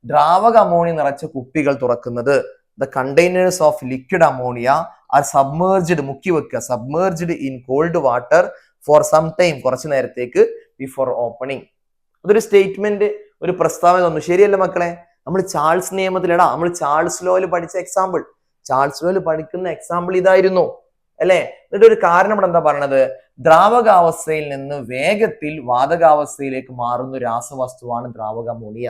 ദ്രാവക അമോണിയ നിറച്ച കുപ്പികൾ തുറക്കുന്നത്. The containers of liquid ammonia are submerged, മുക്കി വെക്കുക, submerged in cold water for some time, കുറച്ചു നേരത്തേക്ക് ബിഫോർ ഓപ്പണിംഗ്. അതൊരു സ്റ്റേറ്റ്മെന്റ്, ഒരു പ്രസ്താവന തന്നു. ശരിയല്ല മക്കളെ? നമ്മൾ ചാൾസ് നിയമത്തിലടാ, നമ്മൾ ചാൾസ് ലോയിൽ പഠിച്ച എക്സാമ്പിൾ, ചാൾസ് ലോയിൽ പഠിക്കുന്ന എക്സാമ്പിൾ ഇതായിരുന്നു അല്ലെ? എന്നിട്ട് ഒരു കാരണം ഇവിടെ എന്താ പറഞ്ഞത്? ദ്രാവകാവസ്ഥയിൽ നിന്ന് വേഗത്തിൽ വാതകാവസ്ഥയിലേക്ക് മാറുന്ന രാസവസ്തുവാണ് ദ്രാവക അമോണിയ.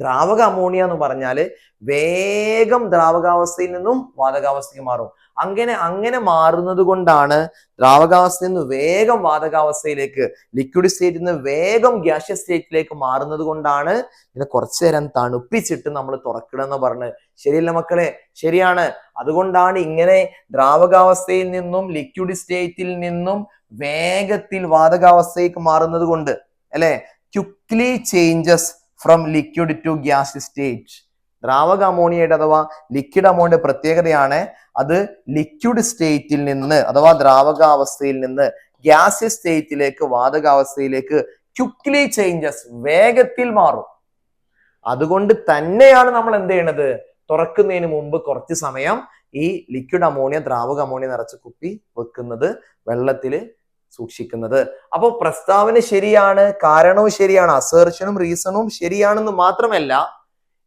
ദ്രാവക അമോണിയ എന്ന് പറഞ്ഞാല് വേഗം ദ്രാവകാവസ്ഥയിൽ നിന്നും വാതകാവസ്ഥയ്ക്ക് മാറും. അങ്ങനെ മാറുന്നത് കൊണ്ടാണ് ദ്രാവകാവസ്ഥയിൽ നിന്ന് വേഗം വാതകാവസ്ഥയിലേക്ക്, ലിക്വിഡ് സ്റ്റേറ്റിൽ നിന്ന് വേഗം ഗ്യാഷ്യസ് സ്റ്റേറ്റിലേക്ക് മാറുന്നത് കൊണ്ടാണ് ഇതിനെ കുറച്ചു നേരം തണുപ്പിച്ചിട്ട് നമ്മൾ തുറക്കണം എന്ന് പറഞ്ഞത്. ശരിയല്ല മക്കളെ? ശരിയാണ്. അതുകൊണ്ടാണ് ഇങ്ങനെ ദ്രാവകാവസ്ഥയിൽ നിന്നും ലിക്വിഡ് സ്റ്റേറ്റിൽ നിന്നും വേഗത്തിൽ വാതകാവസ്ഥയിലേക്ക് മാറുന്നത് കൊണ്ട് അല്ലെ? Quickly changes from liquid to gas state. ദ്രാവക അമോണിയയുടെ അഥവാ ലിക്വിഡ് അമോണിയുടെ പ്രത്യേകതയാണ് അത് ലിക്വിഡ് സ്റ്റേറ്റിൽ നിന്ന് അഥവാ ദ്രാവകാവസ്ഥയിൽ നിന്ന് ഗ്യാസ് സ്റ്റേറ്റിലേക്ക് വാതകാവസ്ഥയിലേക്ക് ക്വിക്ലി ചേഞ്ചസ്, വേഗത്തിൽ മാറും. അതുകൊണ്ട് തന്നെയാണ് നമ്മൾ എന്ത് ചെയ്യണത്? തുറക്കുന്നതിന് മുമ്പ് കുറച്ച് സമയം ഈ ലിക്വിഡ് അമോണിയ, ദ്രാവക അമോണിയ നിറച്ച കുപ്പി വെക്കുന്നത്, വെള്ളത്തിൽ സൂക്ഷിക്കുന്നത്. അപ്പൊ പ്രസ്താവന ശരിയാണ്, കാരണവും ശരിയാണ്, അസേർഷനും റീസണും ശരിയാണെന്ന് മാത്രമല്ല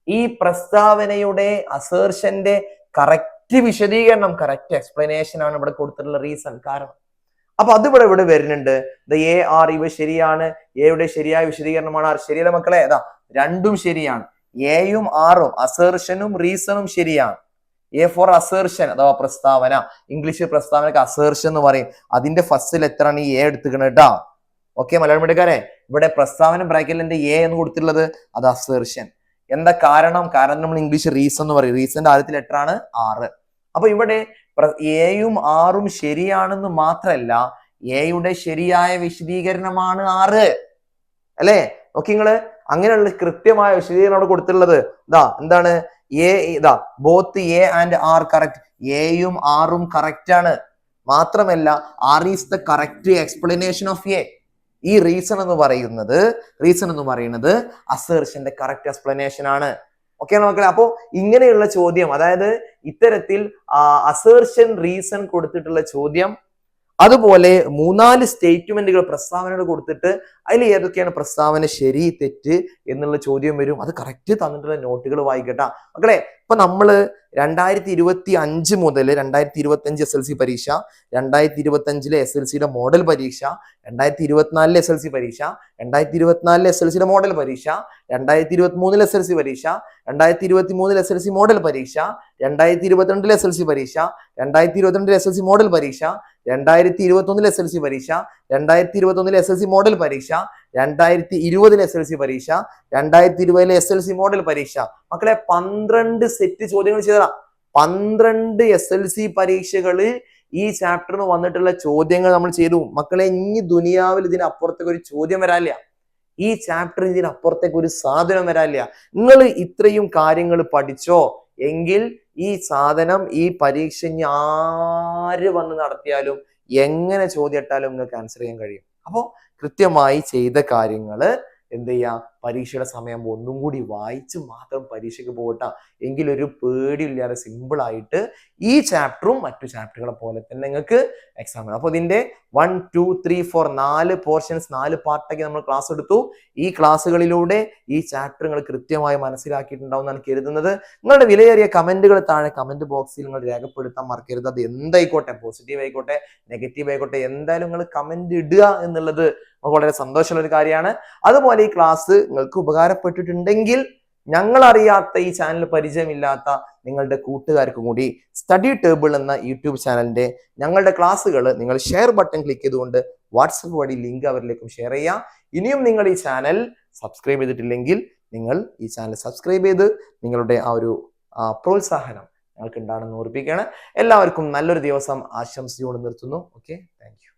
ഈ പ്രസ്താവനയുടെ അസേർഷന്റെ കറക്റ്റ് വിശദീകരണം, കറക്റ്റ് എക്സ്പ്ലനേഷൻ ആണ് ഇവിടെ കൊടുത്തിട്ടുള്ള റീസൺ, കാരണം. അപ്പൊ അത് ഇവിടെ വരുന്നുണ്ട്. എ ആർ ഇവ ശരിയാണ്, എയുടെ ശരിയായ വിശദീകരണമാണ് ആർ. ശരിയല്ല മക്കളെ? അതാ രണ്ടും ശരിയാണ്. എയും ആറും അസേർഷനും റീസണും ശരിയാണ്. എ ഫോർ അസേർഷൻ അഥവാ പ്രസ്താവന, ഇംഗ്ലീഷ് പ്രസ്താവനക്ക് അസേർഷൻ എന്ന് പറയും. അതിന്റെ ഫസ്റ്റ് ലെറ്റർ ആണ് ഈ എ എടുത്തുക്കണത് കേട്ടോ. ഓക്കെ മലയാളം മീഡിയക്കാരെ, ഇവിടെ പ്രസ്താവന ബ്രാക്കറ്റിൽ എ എന്ന് കൊടുത്തിട്ടുള്ളത് അത് അസേർഷൻ. എന്താ കാരണം? കാരണം നമ്മൾ ഇംഗ്ലീഷ് റീസൺ എന്ന് പറയും. റീസന്റെ ആദ്യത്തെ ലെറ്റർ ആണ് ആറ്. അപ്പൊ ഇവിടെ എയും ആറും ശരിയാണെന്ന് മാത്രമല്ല എയുടെ ശരിയായ വിശദീകരണമാണ് 6 അല്ലെ? നോക്കി നിങ്ങള്, അങ്ങനെയുള്ള കൃത്യമായ വിശദീകരണം അവിടെ കൊടുത്തിട്ടുള്ളത്. എന്താണ്? Both A and R correct. എയും ആറും കറക്റ്റ് ആണ്. മാത്രമല്ല R is the correct explanation of A. ഈ റീസൺ എന്ന് പറയുന്നത് അസേർഷന്റെ കറക്റ്റ് എക്സ്പ്ലനേഷൻ ആണ്. ഓക്കെ മക്കളെ? അപ്പോ ഇങ്ങനെയുള്ള ചോദ്യം, അതായത് ഇത്തരത്തിൽ അസേർഷൻ റീസൺ കൊടുത്തിട്ടുള്ള ചോദ്യം, അതുപോലെ 3-4 സ്റ്റേറ്റ്മെന്റുകൾ പ്രസ്താവനകൾ കൊടുത്തിട്ട് അതിൽ ഏതൊക്കെയാണ് പ്രസ്താവന ശരി തെറ്റ് എന്നുള്ള ചോദ്യം വരും. അത് കറക്റ്റ് തന്നിട്ടുള്ള നോട്ടുകൾ വായിക്കട്ടാ മക്കളെ. ഇപ്പൊ നമ്മള് 2025 മുതൽ 2025 SLC പരീക്ഷ, 2025 SLCയുടെ മോഡൽ പരീക്ഷ, 2024 SLC പരീക്ഷ, 2024 SLCയുടെ മോഡൽ പരീക്ഷ, 2023 SLC പരീക്ഷ, 2023 SLC മോഡൽ പരീക്ഷ, 2022 SLC പരീക്ഷ, 2022 SLC മോഡൽ പരീക്ഷ, 2021 SLC പരീക്ഷ, 2021 SLC മോഡൽ പരീക്ഷ, 2020 SLC പരീക്ഷ, 2020 SLC മോഡൽ പരീക്ഷ. മക്കളെ 12 സെറ്റ് ചോദ്യങ്ങൾ ചെയ്തതാ. 12 SLC പരീക്ഷകളിൽ ഈ ചാപ്റ്ററിന് വന്നിട്ടുള്ള ചോദ്യങ്ങൾ നമ്മൾ ചെയ്തു. മക്കളെ ഇനി ദുനിയാവിൽ ഇതിനപ്പുറത്തേക്ക് ഒരു ചോദ്യം വരാനില്ല. ഈ ചാപ്റ്ററിന് ഇതിനപ്പുറത്തേക്ക് ഒരു സാധനം വരാനില്ല. നിങ്ങൾ ഇത്രയും കാര്യങ്ങൾ പഠിച്ചോ എങ്കിൽ ഈ സാധനം, ഈ പരീക്ഷ ആര് വന്ന് നടത്തിയാലും എങ്ങനെ ചോദ്യം ഇട്ടാലും നിങ്ങൾക്ക് ആൻസർ ചെയ്യാൻ കഴിയും. അപ്പോൾ കൃത്യമായി ചെയ്ത കാര്യങ്ങള് എന്ത് ചെയ്യാം, പരീക്ഷയുടെ സമയം ഒന്നും കൂടി വായിച്ച് മാത്രം പരീക്ഷയ്ക്ക് പോകട്ടെ. എങ്കിലൊരു പേടിയില്ലാതെ സിമ്പിൾ ആയിട്ട് ഈ ചാപ്റ്ററും മറ്റു ചാപ്റ്ററുകളെ പോലെ തന്നെ നിങ്ങൾക്ക് എക്സാം. അപ്പോൾ ഇതിന്റെ 1, 2, 3, 4 4 പോർഷൻസ്, 4 പാർട്ടാക്കി നമ്മൾ ക്ലാസ് എടുത്തു. ഈ ക്ലാസ്സുകളിലൂടെ ഈ ചാപ്റ്ററുകൾ കൃത്യമായി മനസ്സിലാക്കിയിട്ടുണ്ടാവും എന്നാണ് കരുതുന്നത്. നിങ്ങളുടെ വിലയേറിയ കമന്റുകൾ താഴെ കമന്റ് ബോക്സിൽ നിങ്ങൾ രേഖപ്പെടുത്താൻ മറക്കരുത്. അത് എന്തായിക്കോട്ടെ, പോസിറ്റീവ് ആയിക്കോട്ടെ നെഗറ്റീവ് ആയിക്കോട്ടെ, എന്തായാലും നിങ്ങൾ കമന്റ് ഇടുക എന്നുള്ളത് നമുക്ക് വളരെ സന്തോഷമുള്ള ഒരു കാര്യമാണ്. അതുപോലെ ഈ ക്ലാസ് നിങ്ങൾക്ക് ഉപകാരപ്പെട്ടിട്ടുണ്ടെങ്കിൽ ഞങ്ങൾ അറിയാത്ത, ഈ ചാനൽ പരിചയമില്ലാത്ത നിങ്ങളുടെ കൂട്ടുകാർക്കും കൂടി സ്റ്റഡി ടേബിൾ എന്ന യൂട്യൂബ് ചാനലിന്റെ ഞങ്ങളുടെ ക്ലാസ്സുകൾ നിങ്ങൾ ഷെയർ ബട്ടൺ ക്ലിക്ക് ചെയ്തുകൊണ്ട് വാട്സപ്പ് വഴി ലിങ്ക് അവരിലേക്കും ഷെയർ ചെയ്യാം. ഇനിയും നിങ്ങൾ ഈ ചാനൽ സബ്സ്ക്രൈബ് ചെയ്തിട്ടില്ലെങ്കിൽ നിങ്ങൾ ഈ ചാനൽ സബ്സ്ക്രൈബ് ചെയ്ത് നിങ്ങളുടെ ആ ഒരു പ്രോത്സാഹനം ഞങ്ങൾക്ക് ഉണ്ടാണെന്ന് ഓർപ്പിക്കുകയാണ്. എല്ലാവർക്കും നല്ലൊരു ദിവസം ആശംസിച്ചുകൊണ്ട് നിർത്തുന്നു. Okay, thank you.